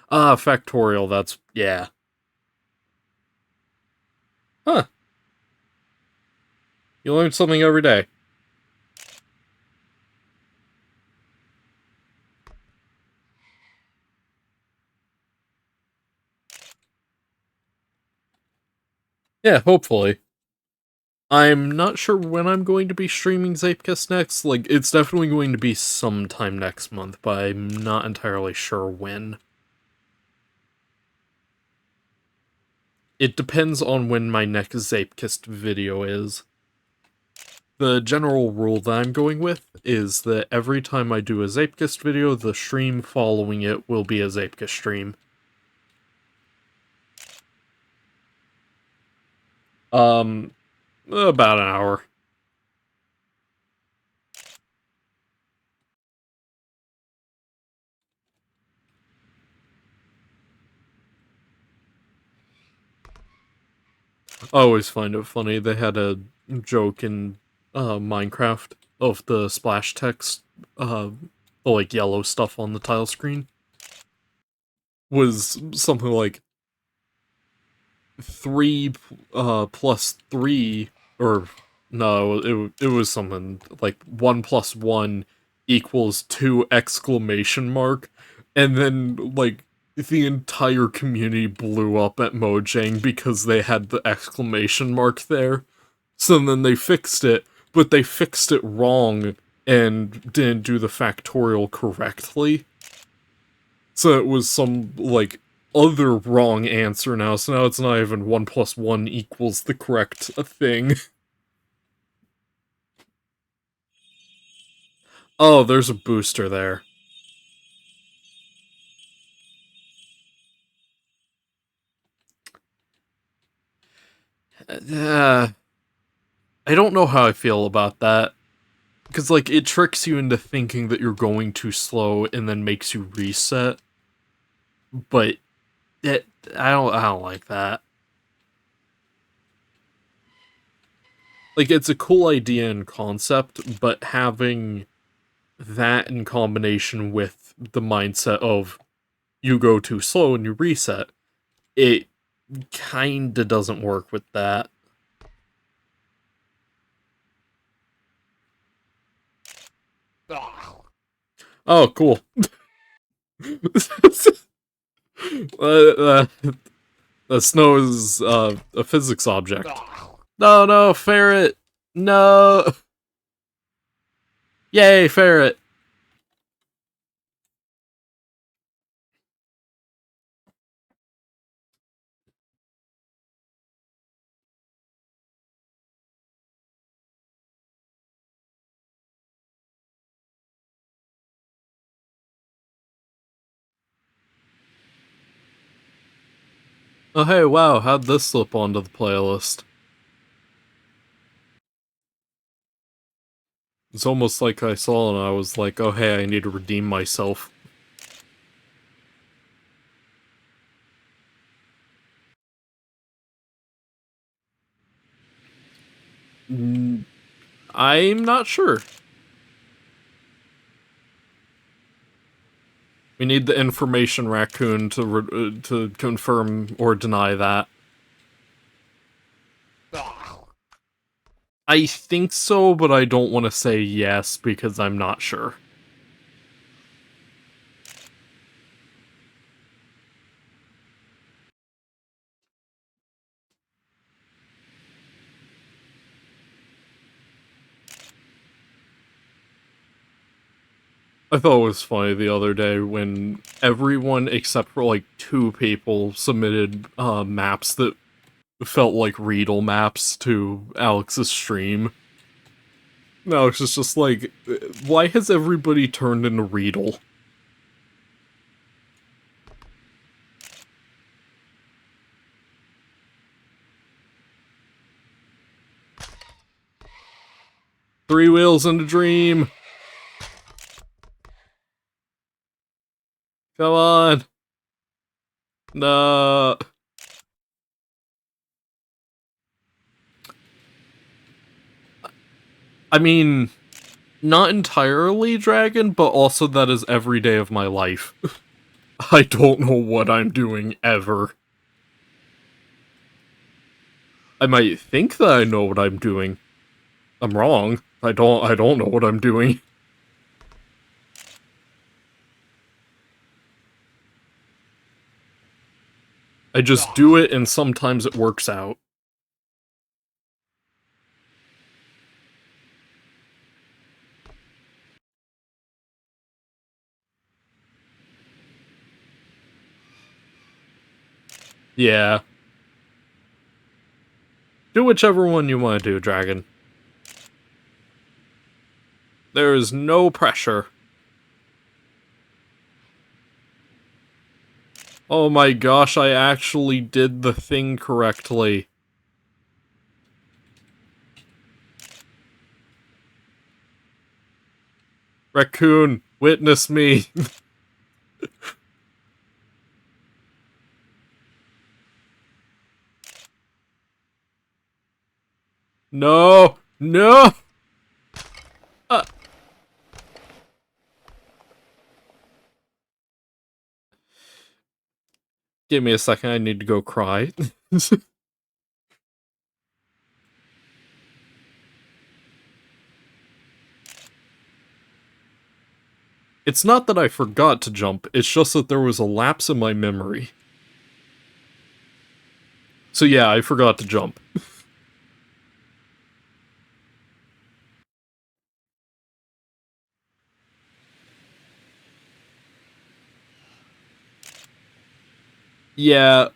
Ah, factorial, that's... yeah. Huh. You learn something every day. Yeah, hopefully. I'm not sure when I'm going to be streaming zeepkist next. Like, it's definitely going to be sometime next month, but I'm not entirely sure when. It depends on when my next zeepkist video is. The general rule that I'm going with is that every time I do a zeepkist video, the stream following it will be a zeepkist stream. About an hour. I always find it funny. They had a joke in Minecraft of the splash text, the like yellow stuff on the tile screen was something like 3 plus 3, or no, it was something like 1 plus 1 equals 2 exclamation mark, and then like the entire community blew up at Mojang because they had the exclamation mark there. So then they fixed it, but they fixed it wrong and didn't do the factorial correctly. So it was some, like, other wrong answer now, so now it's not even 1 plus 1 equals the correct thing. Oh, there's a booster there. Uh, I don't know how I feel about that. Because, like, it tricks you into thinking that you're going too slow and then makes you reset. But I don't like that. Like, it's a cool idea and concept, but having that in combination with the mindset of you go too slow and you reset, it kinda doesn't work with that. Oh, cool. uh, the snow is a physics object. No, no, ferret! No! Yay, ferret! Oh, hey, wow, how'd this slip onto the playlist? It's almost like I saw and I was like, oh, hey, I need to redeem myself. I'm not sure. We need the information raccoon to confirm or deny that. I think so, but I don't want to say yes because I'm not sure. I thought it was funny the other day when everyone except for like 2 people submitted maps that felt like Riedel maps to Alex's stream. Alex is just like, why has everybody turned into Riedel? Three wheels in a dream. Come on. No. I mean, not entirely dragon, but also that is every day of my life. I don't know what I'm doing ever. I might think that I know what I'm doing. I'm wrong. I don't know what I'm doing. I just do it and sometimes it works out. Yeah. Do whichever one you want to do, Dragon. There is no pressure. Oh my gosh, I actually did the thing correctly. Raccoon, witness me. No! No! Uh, Give me a second, I need to go cry. It's not that I forgot to jump, it's just that there was a lapse in my memory. So yeah, I forgot to jump. Yeah,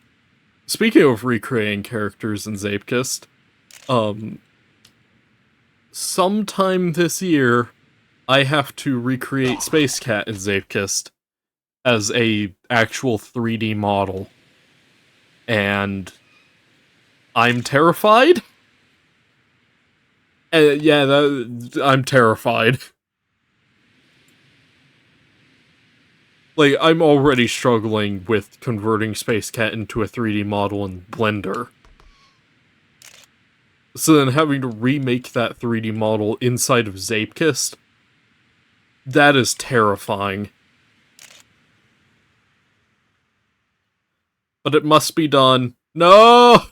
speaking of recreating characters in zeepkist, sometime this year, I have to recreate Space Cat in zeepkist as a actual 3D model. And I'm terrified? I'm terrified. Like, I'm already struggling with converting Space Cat into a 3D model in Blender. So then having to remake that 3D model inside of zeepkist, that is terrifying. But it must be done. No!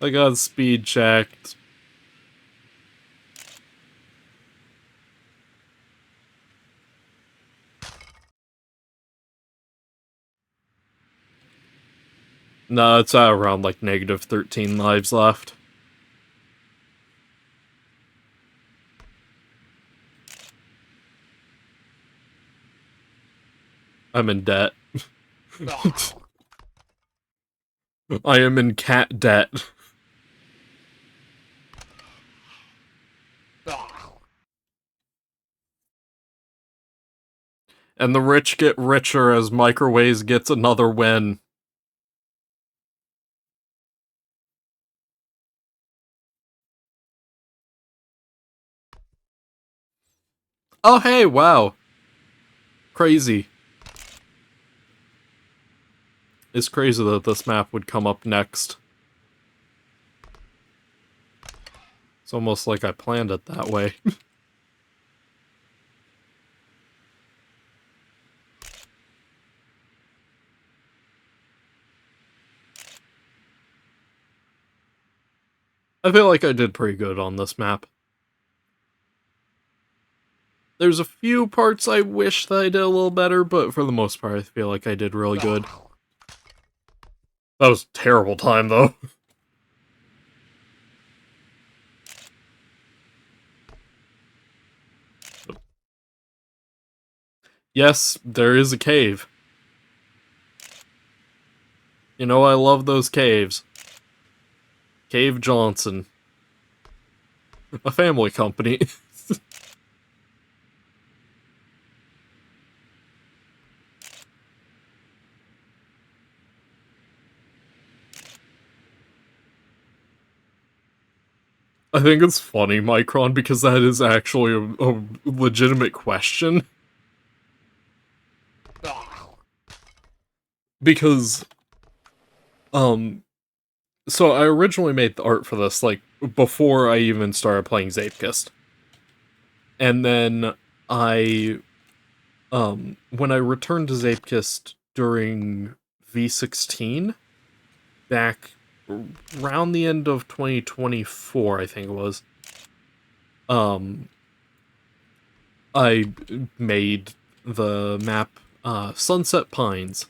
I got speed checked. No, it's at around like negative 13 lives left. I'm in debt. I am in cat debt. And the rich get richer as Microwaves gets another win. Oh hey, wow. Crazy. It's crazy that this map would come up next. It's almost like I planned it that way. I feel like I did pretty good on this map. There's a few parts I wish that I did a little better, but for the most part, I feel like I did really good. That was a terrible time, though. Yes, there is a cave. You know, I love those caves. Cave Johnson. A family company. I think it's funny, Micron, because that is actually a legitimate question. Because, so I originally made the art for this, like, before I even started playing zeepkist. And then I, when I returned to zeepkist during V16, back around the end of 2024, I think it was, I made the map Sunset Pines,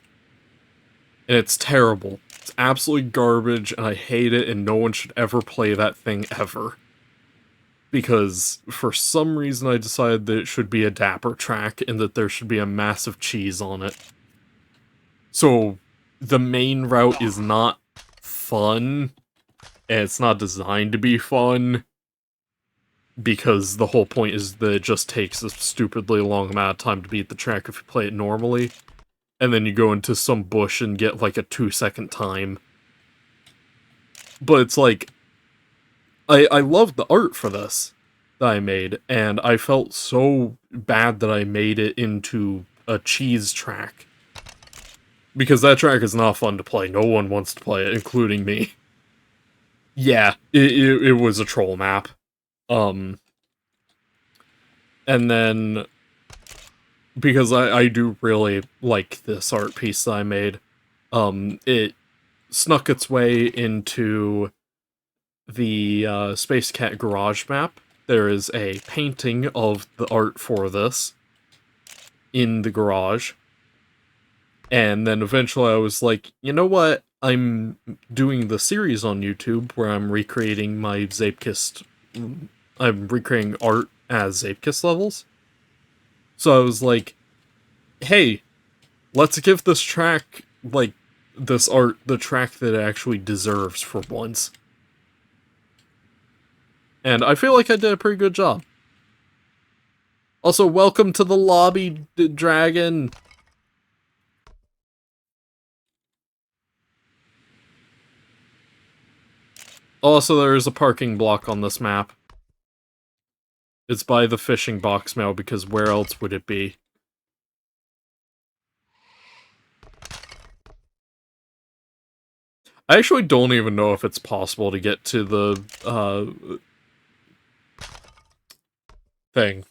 and it's terrible. It's absolutely garbage, and I hate it, and no one should ever play that thing ever. Because for some reason I decided that it should be a dapper track, and that there should be a massive cheese on it. So, the main route is not fun, and it's not designed to be fun, because the whole point is that it just takes a stupidly long amount of time to beat the track if you play it normally. And then you go into some bush and get like a 2-second time. But it's like, I love the art for this that I made, and I felt so bad that I made it into a cheese track. Because that track is not fun to play. No one wants to play it, including me. Yeah, it was a troll map. And then, because I do really like this art piece that I made, it snuck its way into the Space Cat garage map. There is a painting of the art for this in the garage. And then eventually I was like, you know what? I'm doing the series on YouTube where I'm recreating my zeepkist. I'm recreating art as zeepkist levels. So I was like, hey, let's give this track, like, this art, the track that it actually deserves for once. And I feel like I did a pretty good job. Also, welcome to the lobby, Dragon! Also, there is a parking block on this map. It's by the fishing box now, because where else would it be? I actually don't even know if it's possible to get to the, thing.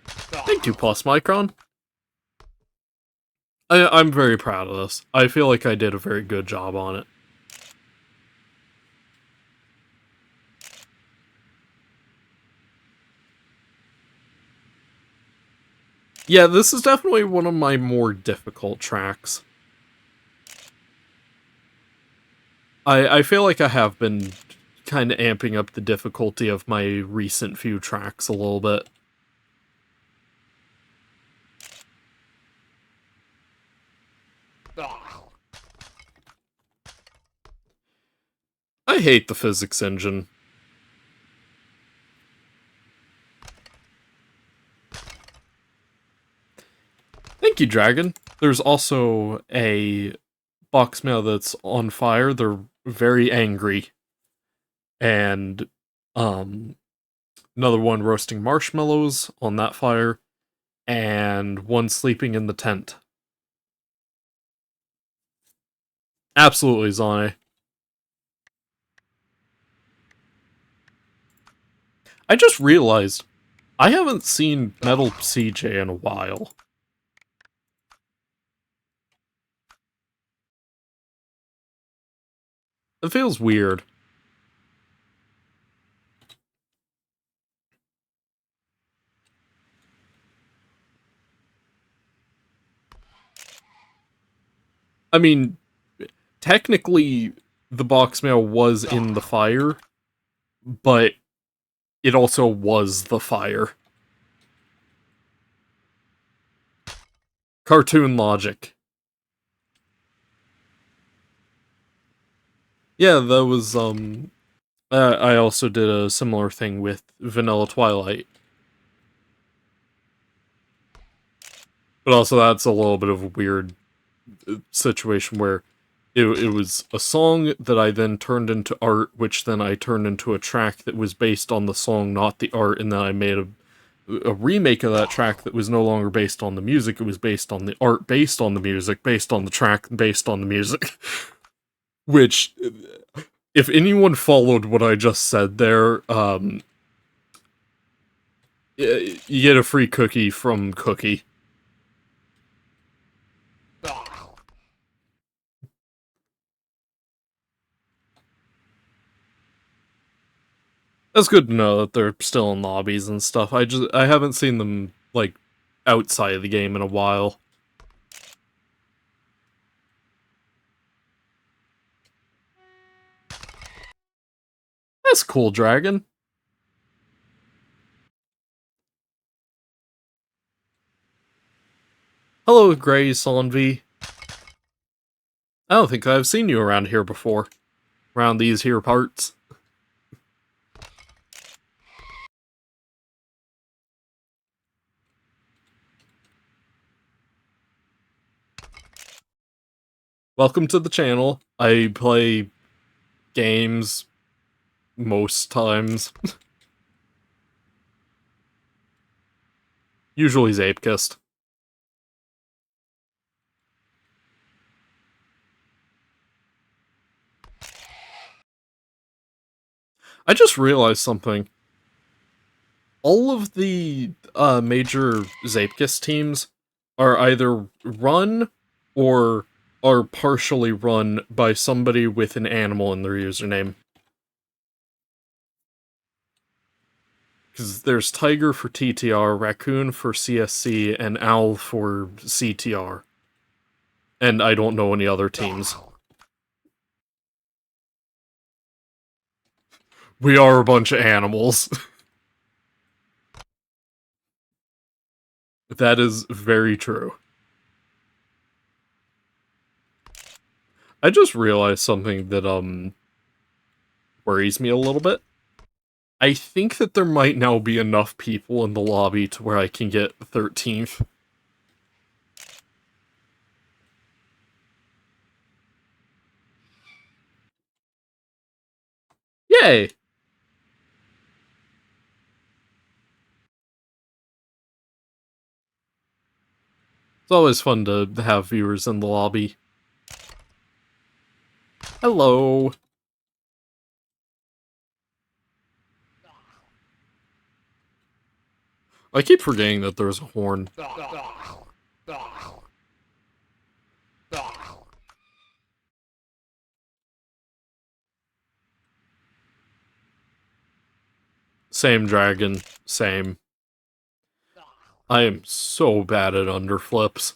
Thank you, Plus Micron. I'm very proud of this. I feel like I did a very good job on it. Yeah, this is definitely one of my more difficult tracks. I feel like I have been kind of amping up the difficulty of my recent few tracks a little bit. I hate the physics engine. Thank you, Dragon. There's also a box mail that's on fire. They're very angry. And, another one roasting marshmallows on that fire. And one sleeping in the tent. Absolutely, Zane. I just realized, I haven't seen Metal CJ in a while. It feels weird. I mean, technically, the box mail was in the fire, but it also was the fire. Cartoon logic. Yeah, that was, I also did a similar thing with Vanilla Twilight. But also that's a little bit of a weird situation where it was a song that I then turned into art, which then I turned into a track that was based on the song, not the art, and then I made a remake of that track that was no longer based on the music, it was based on the art, based on the music, based on the track, based on the music. Which, if anyone followed what I just said there, you get a free cookie from Cookie. That's good to know that they're still in lobbies and stuff. I haven't seen them, like, outside of the game in a while. That's cool, Dragon. Hello, Grey Sonvi. I don't think I've seen you around here before. Around these here parts. Welcome to the channel. I play games most times. Usually zeepkist. I just realized something. All of the major zeepkist teams are either run or are partially run by somebody with an animal in their username. Because there's Tiger for TTR, Raccoon for CSC, and Owl for CTR. And I don't know any other teams. We are a bunch of animals. That is very true. I just realized something that, worries me a little bit. I think that there might now be enough people in the lobby to where I can get 13th. Yay! It's always fun to have viewers in the lobby. Hello! I keep forgetting that there's a horn. Same dragon, same. I am so bad at underflips.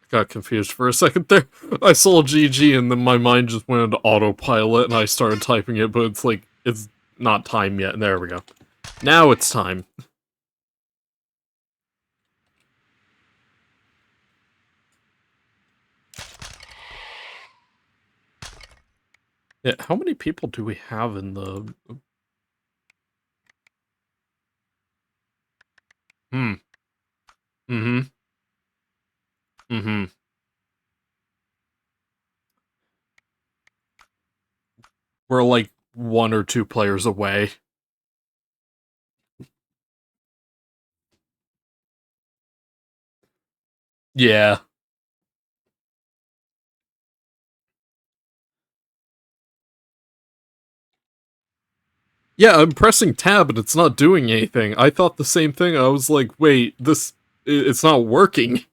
Got confused for a second there. I saw GG and then my mind just went into autopilot and I started typing it, but it's like, it's not time yet. There we go. Now it's time. Yeah, how many people do we have in the... Mm-hmm. Mm-hmm. We're like 1 or 2 players away. Yeah. Yeah, I'm pressing tab and it's not doing anything. I thought the same thing. I was like, wait, it's not working.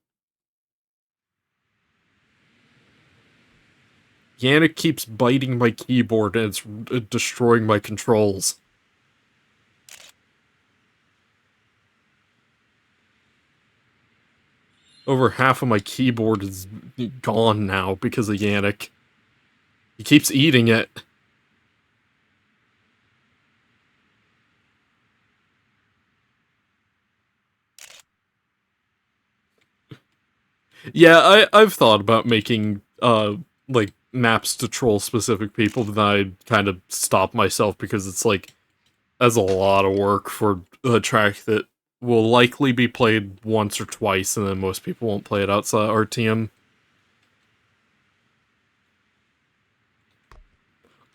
Yannick keeps biting my keyboard and it's destroying my controls. Over half of my keyboard is gone now because of Yannick. He keeps eating it. Yeah, I've thought about making, like, maps to troll specific people, but then I kind of stopped myself because it's like, that's a lot of work for a track that will likely be played once or twice, and then most people won't play it outside RTM.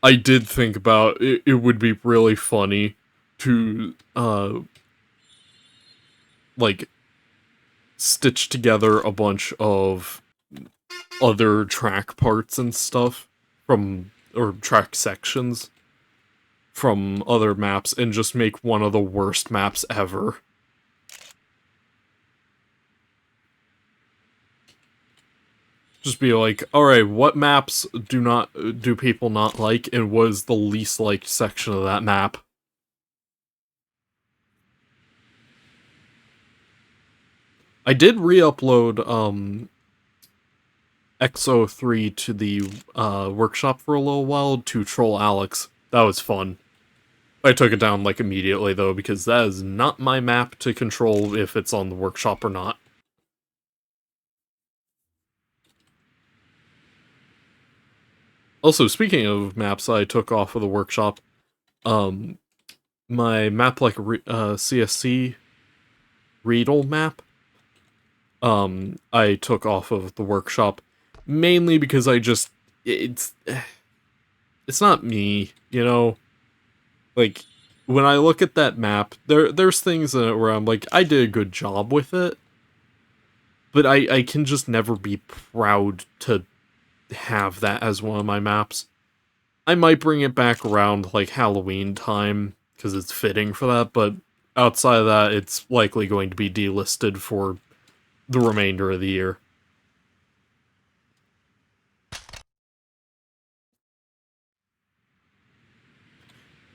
I did think about it, it would be really funny to, like, stitch together a bunch of other track parts and stuff from, or track sections from other maps and just make one of the worst maps ever. Just be like, alright, what maps do people not like, and what is the least liked section of that map? I did re-upload, XO3 to the, workshop for a little while to troll Alex. That was fun. I took it down, like, immediately, though, because that is not my map to control if it's on the workshop or not. Also, speaking of maps I took off of the workshop, my map like CSC Riedel map, I took off of the workshop mainly because it's not me, you know? Like, when I look at that map, there's things in it where I'm like, I did a good job with it, but I can just never be proud to have that as one of my maps. I might bring it back around, like, Halloween time, because it's fitting for that, but outside of that, it's likely going to be delisted for the remainder of the year.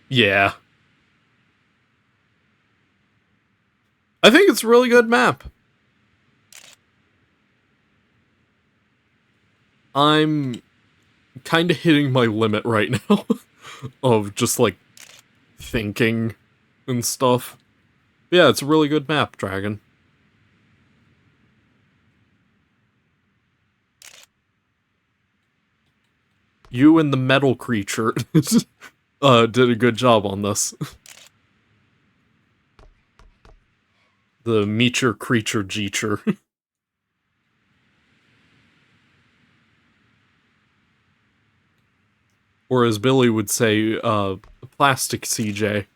Yeah. I think it's a really good map. I'm kind of hitting my limit right now of just, like, thinking and stuff. Yeah, it's a really good map, Dragon. You and the metal creature did a good job on this. The Meacher Creature Jeecher. Or as Billy would say, plastic CJ.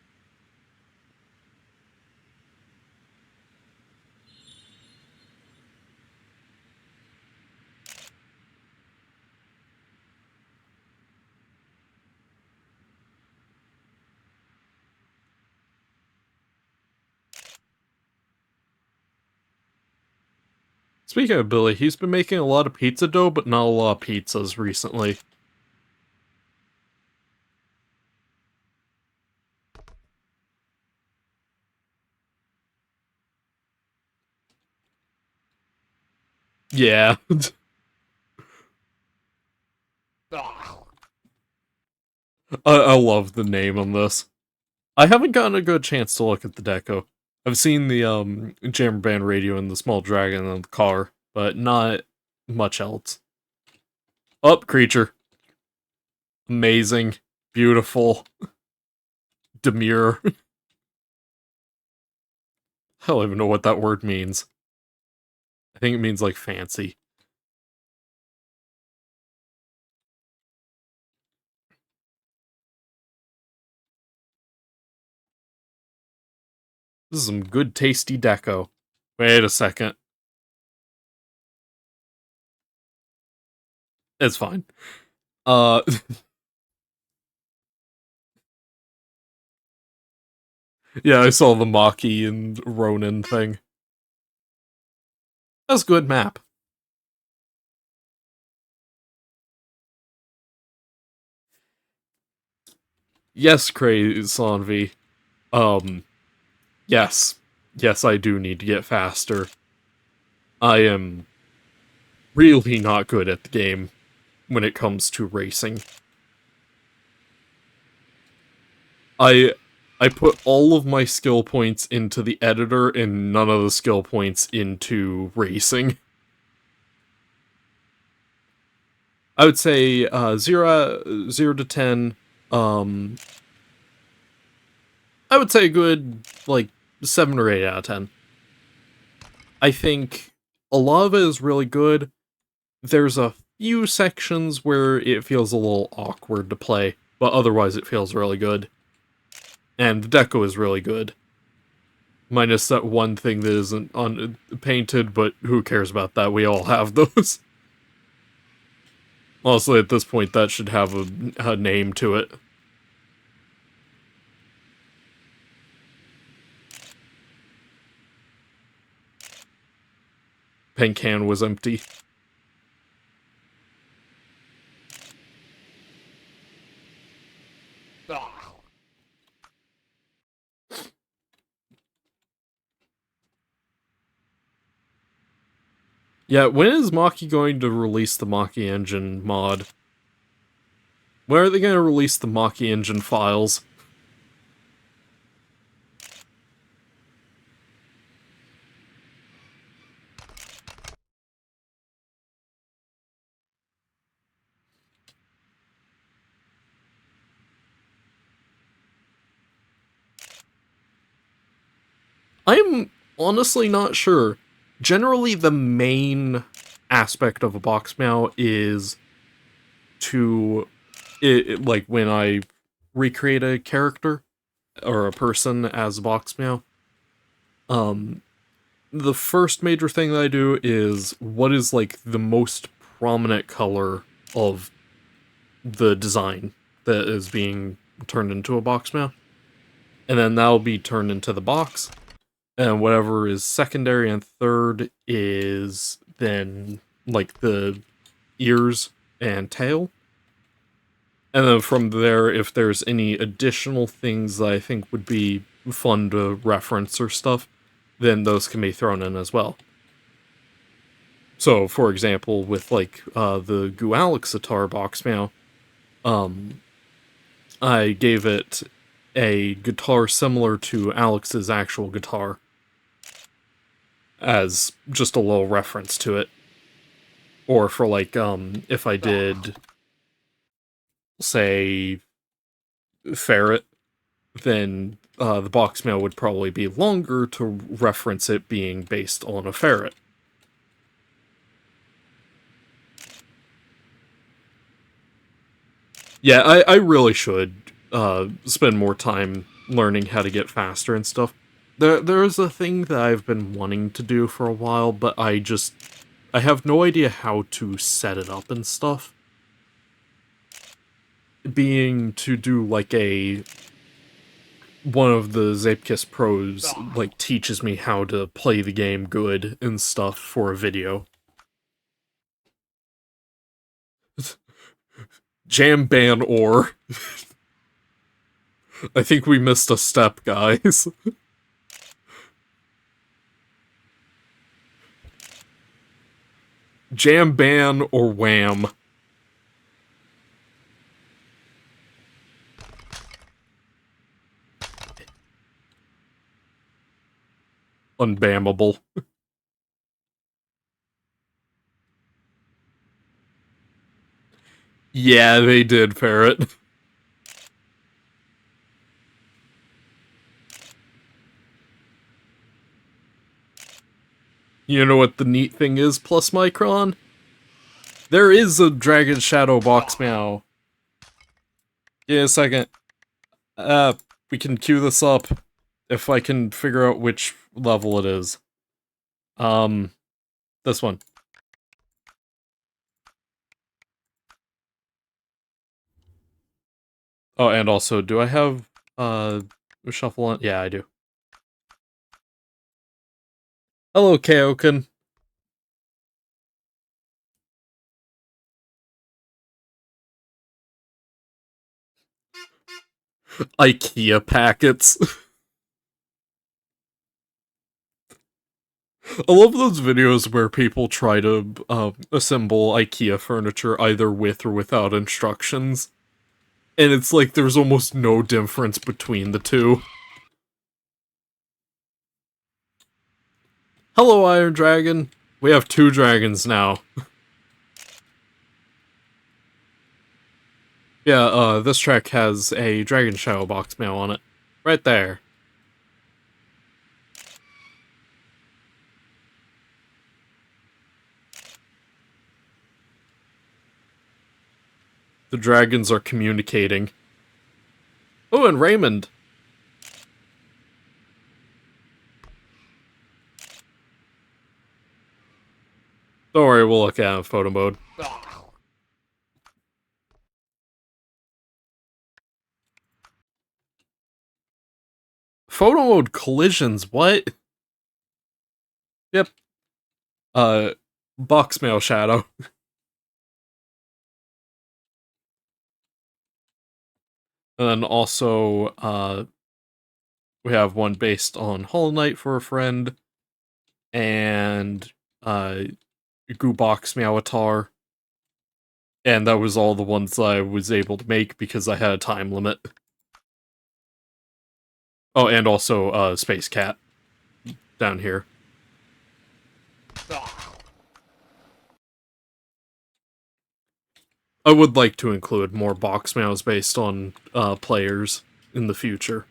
Speaking of Billy, he's been making a lot of pizza dough, but not a lot of pizzas recently. Yeah. I love the name on this. I haven't gotten a good chance to look at the deco. I've seen the Jammer Band radio and the small dragon in the car, but not much else. Up, creature. Amazing. Beautiful. Demure. I don't even know what that word means. I think it means, like, fancy. This is some good tasty deco. Wait a second. It's fine. Yeah, I saw the Maki and Ronin thing. That's a good map. Yes, Crazy yes. Yes, I do need to get faster. I am really not good at the game when it comes to racing. I put all of my skill points into the editor and none of the skill points into racing. I would say 0 to 10, I would say a good, like, 7 or 8 out of 10. I think a lot of it is really good. There's a few sections where it feels a little awkward to play, but otherwise it feels really good. And the deco is really good. Minus that one thing that isn't painted, but who cares about that? We all have those. Honestly, at this point, that should have a name to it. Paint can was empty. Yeah, when is Maki going to release the Maki Engine mod? When are they going to release the Maki Engine files? I'm honestly not sure. Generally, the main aspect of a box meow is to, like, when I recreate a character or a person as a box meow, the first major thing that I do is what is, like, the most prominent color of the design that is being turned into a box meow. And then that'll be turned into the box. And whatever is secondary and third is then, like, the ears and tail. And then from there, if there's any additional things that I think would be fun to reference or stuff, then those can be thrown in as well. So, for example, with, like, the Goo Alex Sitar box meow, I gave it a guitar similar to Alex's actual guitar, as just a little reference to it. Or for, like, if I did, say, Ferret, then the box mail would probably be longer to reference it being based on a ferret. Yeah, I really should spend more time learning how to get faster and stuff. There's a thing that I've been wanting to do for a while, but I have no idea how to set it up and stuff. Being to do, like, one of the zeepkist pros, like, teaches me how to play the game good and stuff for a video. Jam ban or. I think we missed a step, guys. Jam ban or wham. Unbammable. Yeah, they did, Parrot. You know what the neat thing is, plus Micron? There is a Dragon Shadow box meow. Yeah, a second. We can queue this up if I can figure out which level it is. This one. Oh, and also, do I have, shuffle on? Yeah, I do. Hello, Kaoken. IKEA packets. I love those videos where people try to assemble IKEA furniture either with or without instructions. And it's like there's almost no difference between the two. Hello, Iron Dragon. We have 2 dragons now. Yeah, this track has a Dragon Shadow box mail on it. Right there. The dragons are communicating. Oh, and Raymond. Don't worry, we'll look at it in photo mode. Photo mode collisions, what? Yep. Box mail shadow. And then also, we have one based on Hollow Knight for a friend, and, Goo Box Meowatar. And that was all the ones I was able to make because I had a time limit. Oh, and also, Space Cat. Down here. I would like to include more box mounts based on players in the future.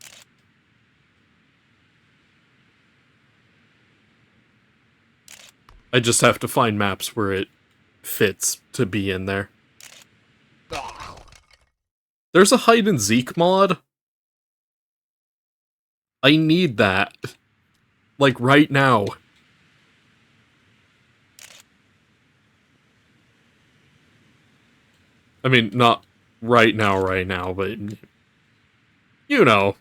I just have to find maps where it fits to be in there. There's a hide and seek mod. I need that. Like, right now. I mean, not right now, but... You know.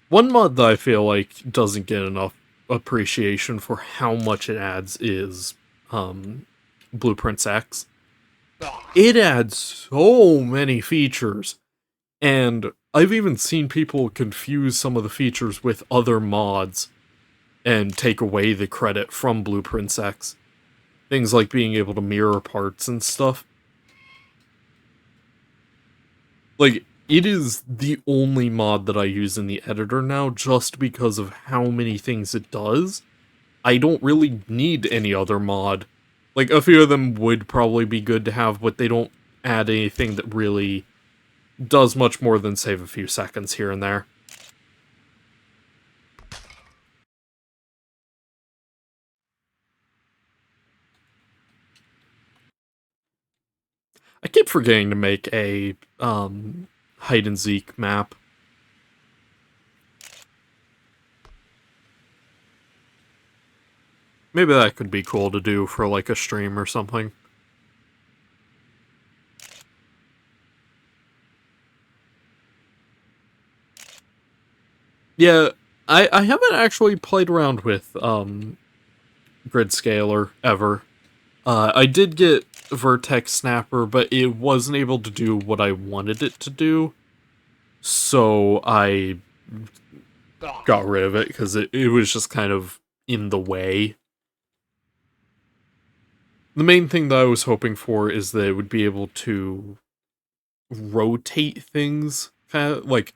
One mod that I feel like doesn't get enough appreciation for how much it adds is, Blueprints X. It adds so many features. And I've even seen people confuse some of the features with other mods and take away the credit from Blueprints X. Things like being able to mirror parts and stuff. Like, it is the only mod that I use in the editor now just because of how many things it does. I don't really need any other mod. Like, a few of them would probably be good to have, but they don't add anything that really does much more than save a few seconds here and there. I keep forgetting to make a, hide and seek map. Maybe that could be cool to do for, like, a stream or something. Yeah, I haven't actually played around with, Grid Scaler ever. I did get Vertex Snapper, but it wasn't able to do what I wanted it to do. So I got rid of it because it was just kind of in the way. The main thing that I was hoping for is that it would be able to rotate things. Kind of like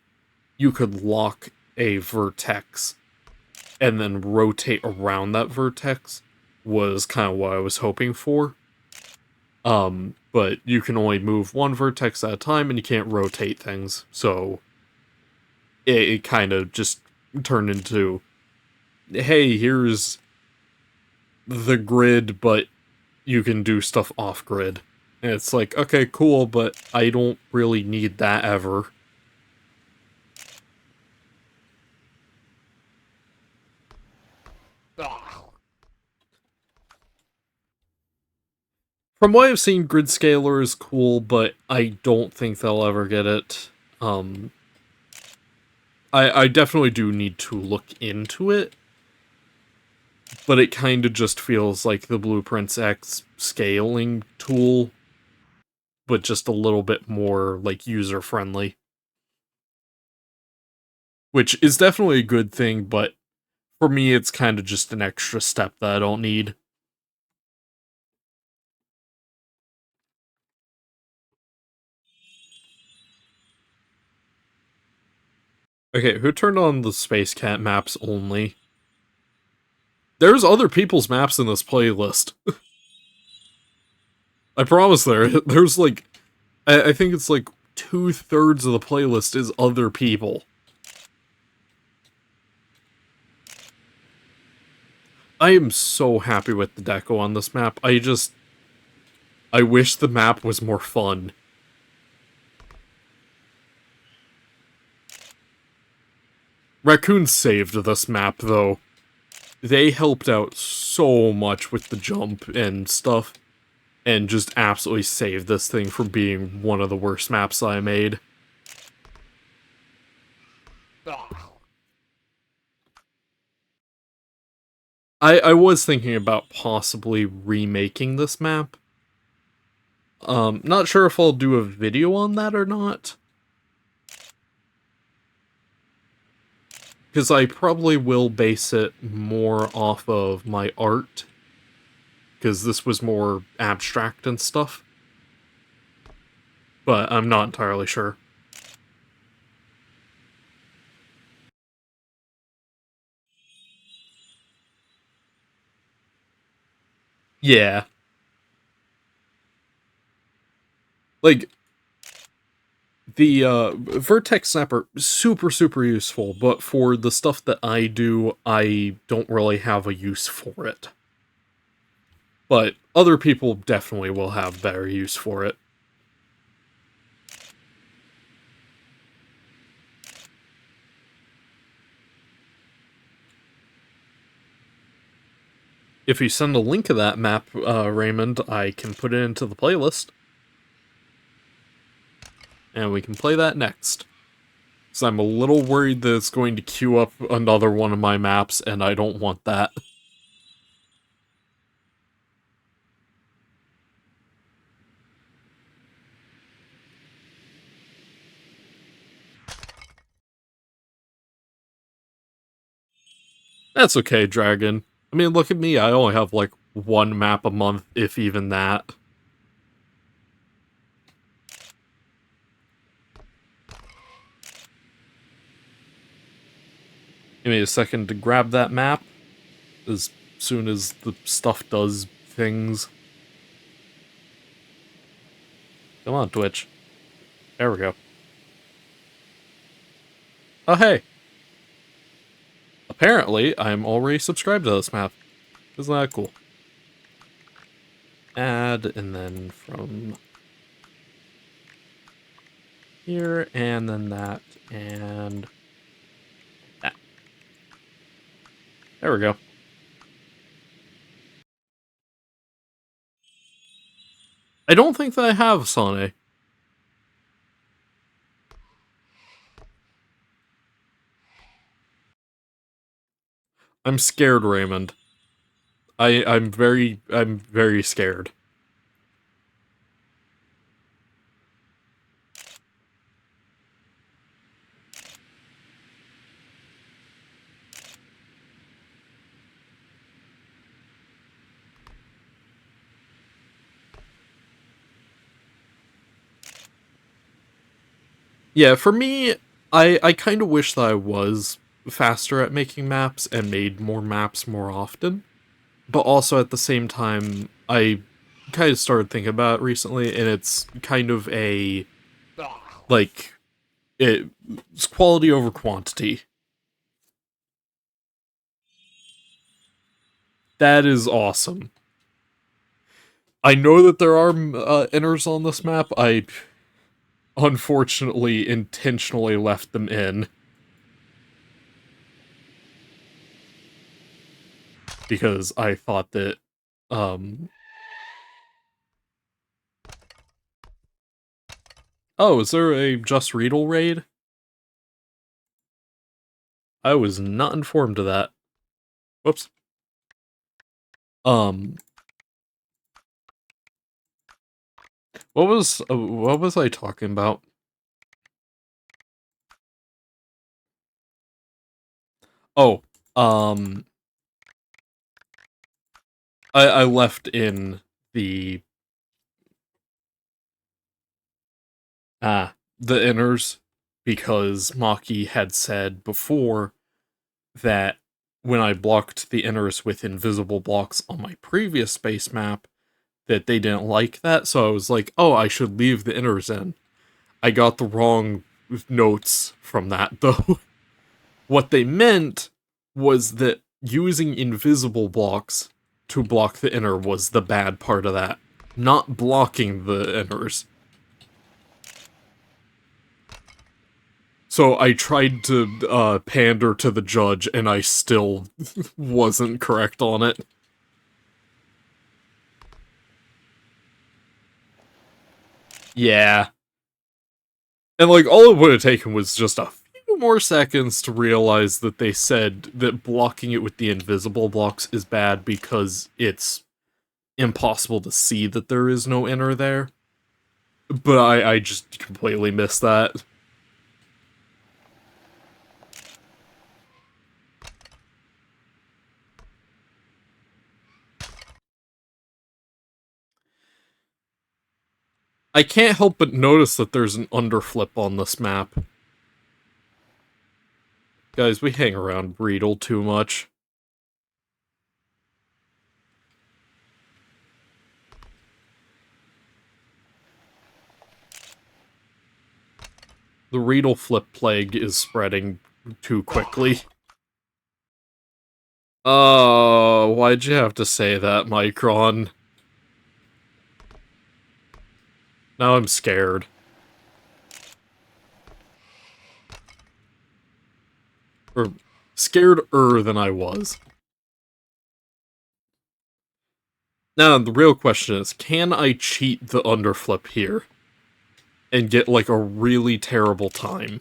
you could lock a vertex and then rotate around that vertex was kind of what I was hoping for. But you can only move one vertex at a time and you can't rotate things. So it kind of just turned into, hey, here's the grid, but you can do stuff off grid. And it's like, okay, cool, but I don't really need that ever. From what I've seen, Grid Scaler is cool, but I don't think they'll ever get it. I definitely do need to look into it, but it kind of just feels like the Blueprints X scaling tool, but just a little bit more, like, user-friendly. Which is definitely a good thing, but for me, it's kind of just an extra step that I don't need. Okay, who turned on the Space Cat maps only? There's other people's maps in this playlist. I promise there's like, I think it's like 2/3 of the playlist is other people. I am so happy with the deco on this map. I wish the map was more fun. Raccoons saved this map, though. They helped out so much with the jump and stuff, and just absolutely saved this thing from being one of the worst maps I made. I was thinking about possibly remaking this map. Not sure if I'll do a video on that or not. Because I probably will base it more off of my art. Because this was more abstract and stuff. But I'm not entirely sure. Yeah. Like, the Vertex Snapper, super useful, but for the stuff that I do, I don't really have a use for it. But other people definitely will have better use for it. If you send a link of that map, Raymond, I can put it into the playlist. And we can play that next. Because I'm a little worried that it's going to queue up another one of my maps, and I don't want that. That's okay, Dragon. I mean, look at me, I only have like one map a month, if even that. Give me a second to grab that map, as soon as the stuff does things. Come on, Twitch. There we go. Oh, hey. Apparently, I'm already subscribed to this map. Isn't that cool? Add, and then from here, and then that, and that. There we go. I don't think that I have Sane. I'm scared, Raymond. I'm very scared. Yeah, for me, I kind of wish that I was faster at making maps and made more maps more often. But also at the same time, I kind of started thinking about it recently, and it's kind of a, like, it's quality over quantity. That is awesome. I know that there are inners on this map. I unfortunately intentionally left them in. Because I thought that, oh, is there a Just Readle raid? I was not informed of that. Whoops. What was I talking about? Oh, I left in the the inners because Maki had said before that when I blocked the inners with invisible blocks on my previous space map, that they didn't like that, so I was like, oh, I should leave the inners in. I got the wrong notes from that, though. What they meant was that using invisible blocks to block the inner was the bad part of that, not blocking the inners. So I tried to pander to the judge, and I still wasn't correct on it. Yeah. And, like, all it would have taken was just a few more seconds to realize that they said that blocking it with the invisible blocks is bad because it's impossible to see that there is no inner there. But I just completely missed that. I can't help but notice that there's an underflip on this map. Guys, we hang around Breedle too much. The Reedle flip plague is spreading too quickly. Oh, why'd you have to say that, Micron? Now I'm scared. Or scared-er than I was. Now, the real question is, can I cheat the underflip here? And get, like, a really terrible time?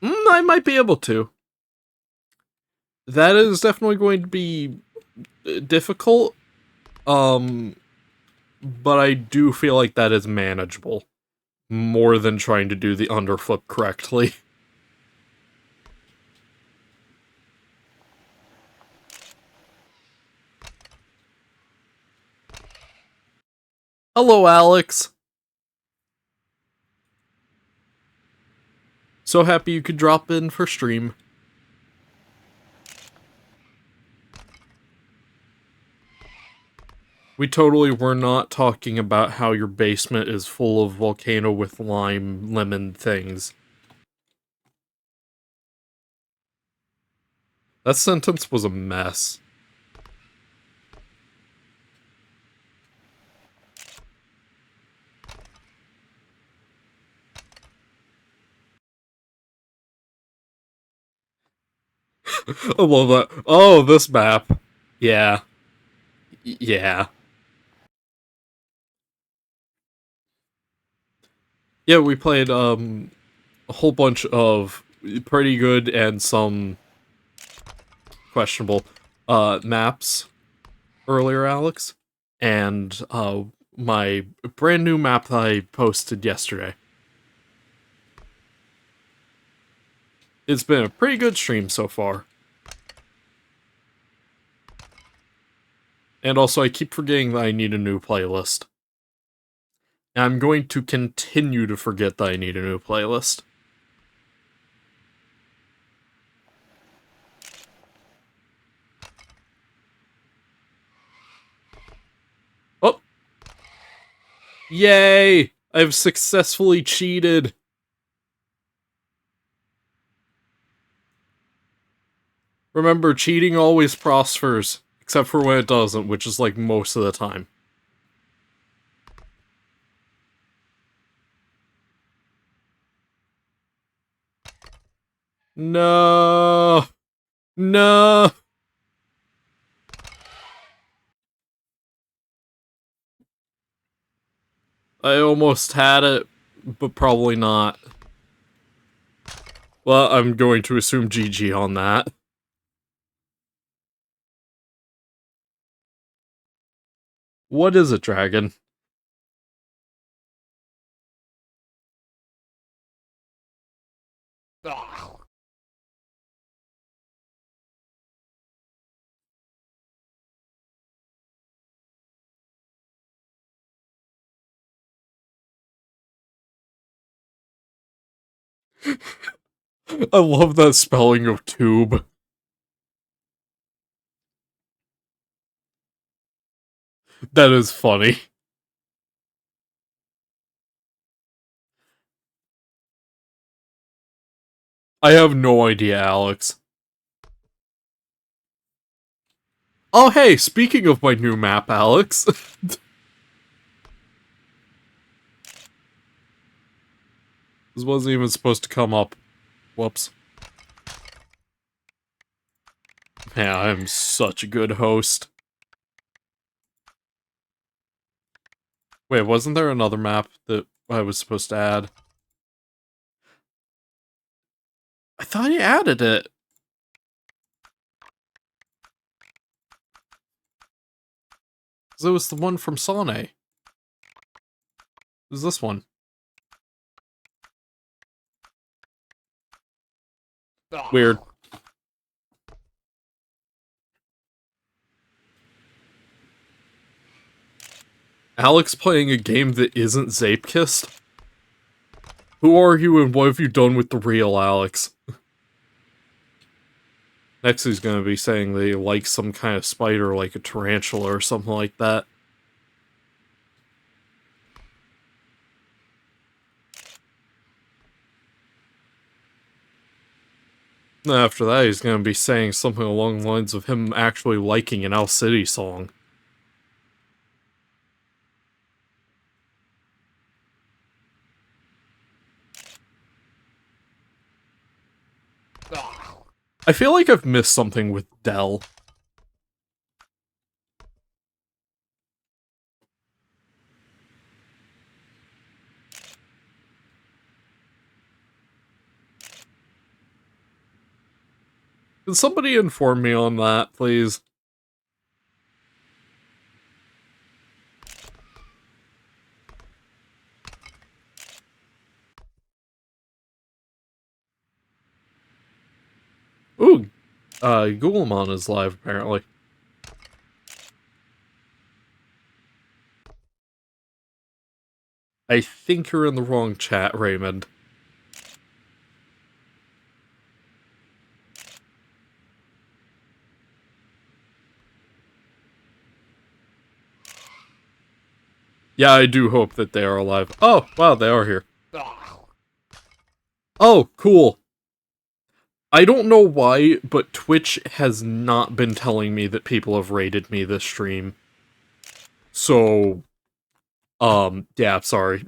I might be able to. That is definitely going to be difficult. But I do feel like that is manageable. More than trying to do the underflip correctly. Hello, Alex. So happy you could drop in for stream. We totally were not talking about how your basement is full of volcano with lime lemon things. That sentence was a mess. I love that. Oh, this map. Yeah. Yeah. Yeah, we played, a whole bunch of pretty good and some questionable, maps earlier, Alex. And, my brand new map that I posted yesterday. It's been a pretty good stream so far. And also, I keep forgetting that I need a new playlist. And I'm going to continue to forget that I need a new playlist. Oh! Yay! I've successfully cheated! Remember, cheating always prospers. Except for when it doesn't, which is like most of the time. No! No! I almost had it, but probably not. Well, I'm going to assume GG on that. What is it, Dragon? Ugh. I love that spelling of tube. That is funny. I have no idea, Alex. Oh, hey, speaking of my new map, Alex. This wasn't even supposed to come up. Whoops. Man, I'm such a good host. Wait, wasn't there another map that I was supposed to add? I thought he added it. Because it was the one from Sane. It was this one. Weird. Alex playing a game that isn't zeepkist? Who are you and what have you done with the real Alex? Next he's gonna be saying they like some kind of spider like a tarantula or something like that. After that he's gonna be saying something along the lines of him actually liking an Owl City song. I feel like I've missed something with Dell. Can somebody inform me on that, please? Ooh, Googlemon is live, apparently. I think you're in the wrong chat, Raymond. Yeah, I do hope that they are alive. Oh, wow, they are here. Oh, cool. I don't know why, but Twitch has not been telling me that people have rated me this stream. So, yeah, sorry.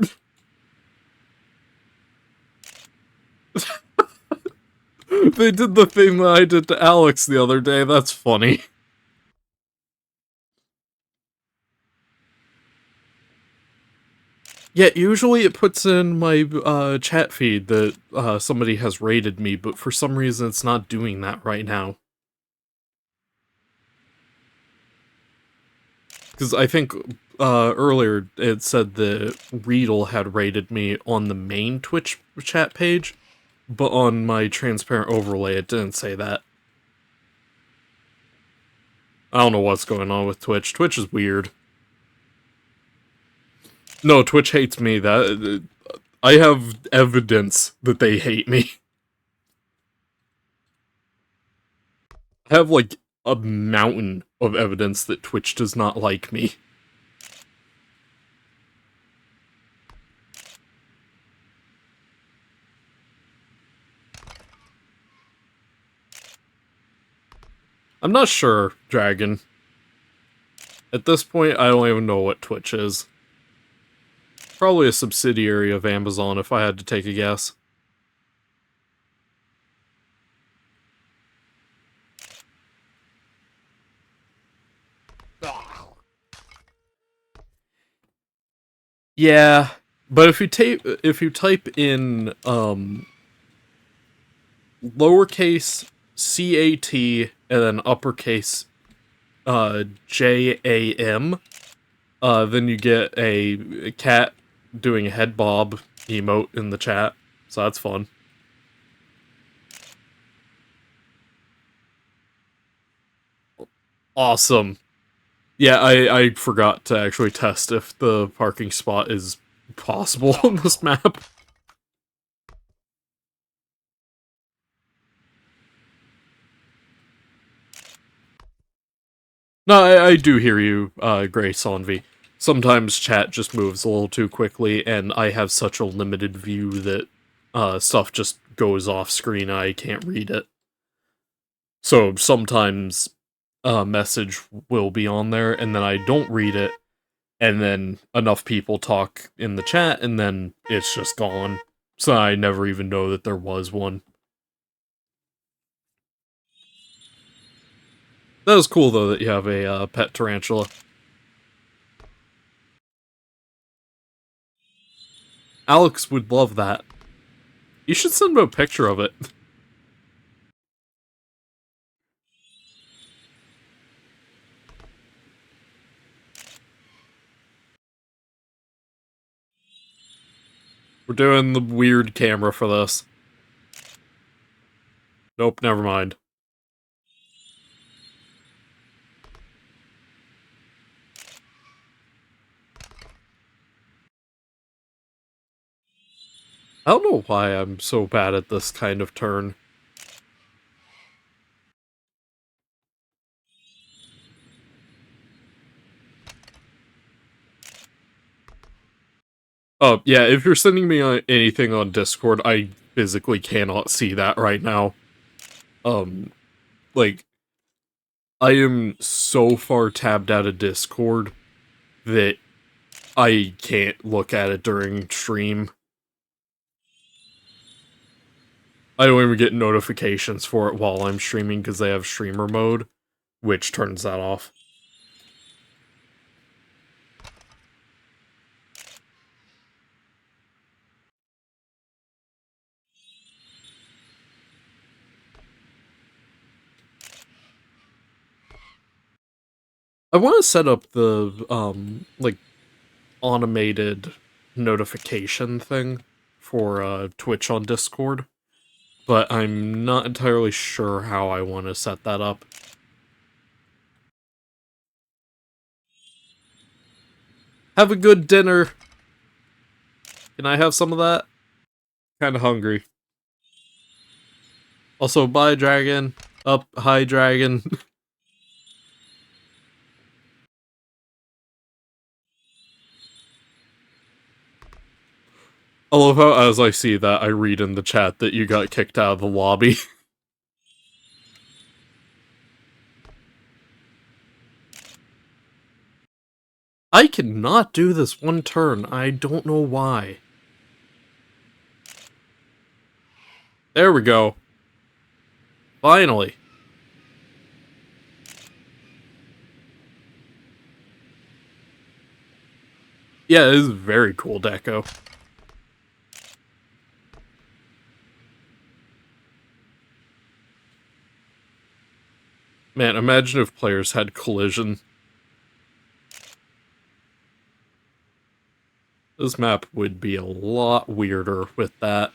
They did the thing that I did to Alex the other day, that's funny. Yeah, usually it puts in my, chat feed that, somebody has rated me, but for some reason it's not doing that right now. Because I think, earlier it said that Reedle had rated me on the main Twitch chat page, but on my transparent overlay it didn't say that. I don't know what's going on with Twitch. Twitch is weird. No, Twitch hates me. That I have evidence that they hate me. I have, like, a mountain of evidence that Twitch does not like me. I'm not sure, Dragon. At this point, I don't even know what Twitch is. Probably a subsidiary of Amazon, if I had to take a guess. Yeah, but if you type in lowercase CAT and then uppercase JAM, then you get a cat doing a head bob emote in the chat. So that's fun. Awesome. Yeah, I forgot to actually test if the parking spot is possible on this map. No, I do hear you, Grace Envy. Sometimes chat just moves a little too quickly, and I have such a limited view that stuff just goes off screen. I can't read it. So sometimes a message will be on there, and then I don't read it, and then enough people talk in the chat, and then it's just gone. So I never even know that there was one. That was cool, though, that you have a pet tarantula. Alex would love that. You should send him a picture of it. We're doing the weird camera for this. Nope, never mind. I don't know why I'm so bad at this kind of turn. Oh, yeah, if you're sending me anything on Discord, I physically cannot see that right now. Like, I am so far tabbed out of Discord that I can't look at it during stream. I don't even get notifications for it while I'm streaming because they have streamer mode, which turns that off. I want to set up the, like, automated notification thing for Twitch on Discord, but I'm not entirely sure how I want to set that up. Have a good dinner! Can I have some of that? Kinda hungry. Also, bye, dragon. Up, hi, dragon. I love how, as I see that, I read in the chat that you got kicked out of the lobby. I cannot do this one turn. I don't know why. There we go. Finally. Yeah, it is very cool deco. Man, imagine if players had collision. This map would be a lot weirder with that.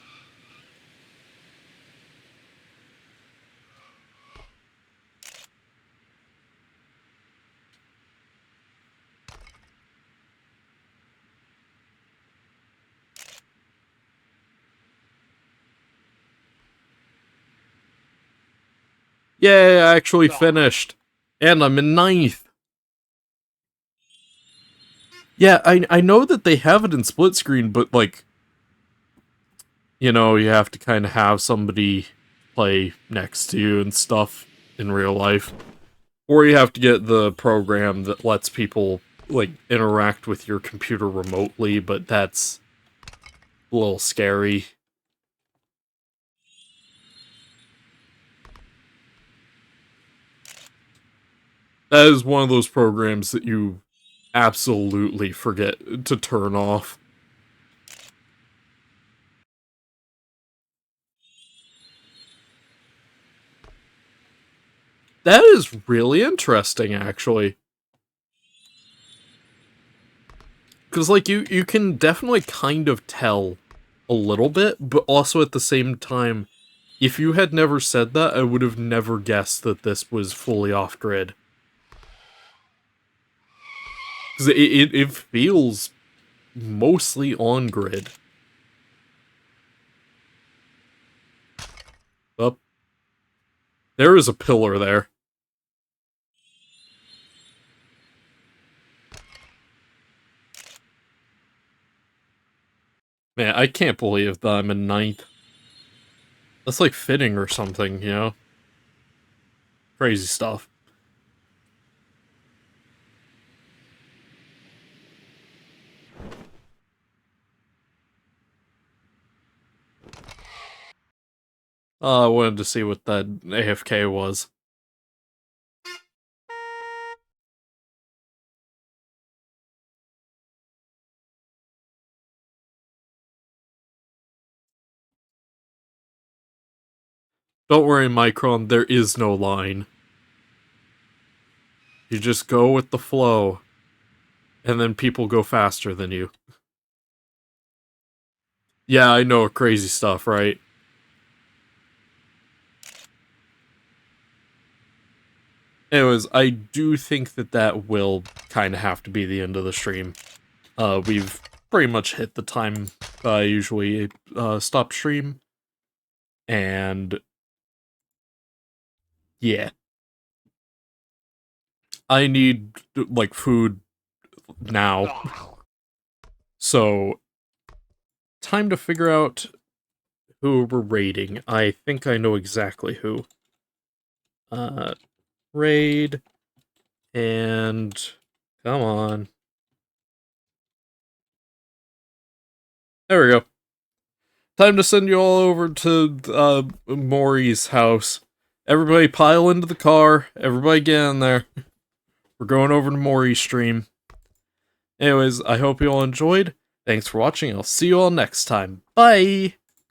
Yay, I actually finished. And I'm in 9th. Yeah, I know that they have it in split screen, but, like, you know, you have to kind of have somebody play next to you and stuff in real life. Or you have to get the program that lets people, like, interact with your computer remotely, but that's a little scary. That is one of those programs that you absolutely forget to turn off. That is really interesting, actually. Because, like, you can definitely kind of tell a little bit, but also at the same time, if you had never said that, I would have never guessed that this was fully off-grid. Because it feels mostly on-grid. Up. There is a pillar there. Man, I can't believe that I'm in ninth. That's like fitting or something, you know? Crazy stuff. I wanted to see what that AFK was. Don't worry, Micron, there is no line. You just go with the flow, and then people go faster than you. Yeah, I know, crazy stuff, right? Anyways, I do think that that will kind of have to be the end of the stream. We've pretty much hit the time I usually stop stream, and yeah, I need like food now. So time to figure out who we're raiding. I think I know exactly who. Raid and come on. There we go. Time to send you all over to Maury's house. Everybody pile into the car. Everybody get in there. We're going over to Maury's stream. Anyways, I hope you all enjoyed. Thanks for watching. I'll see you all next time. Bye!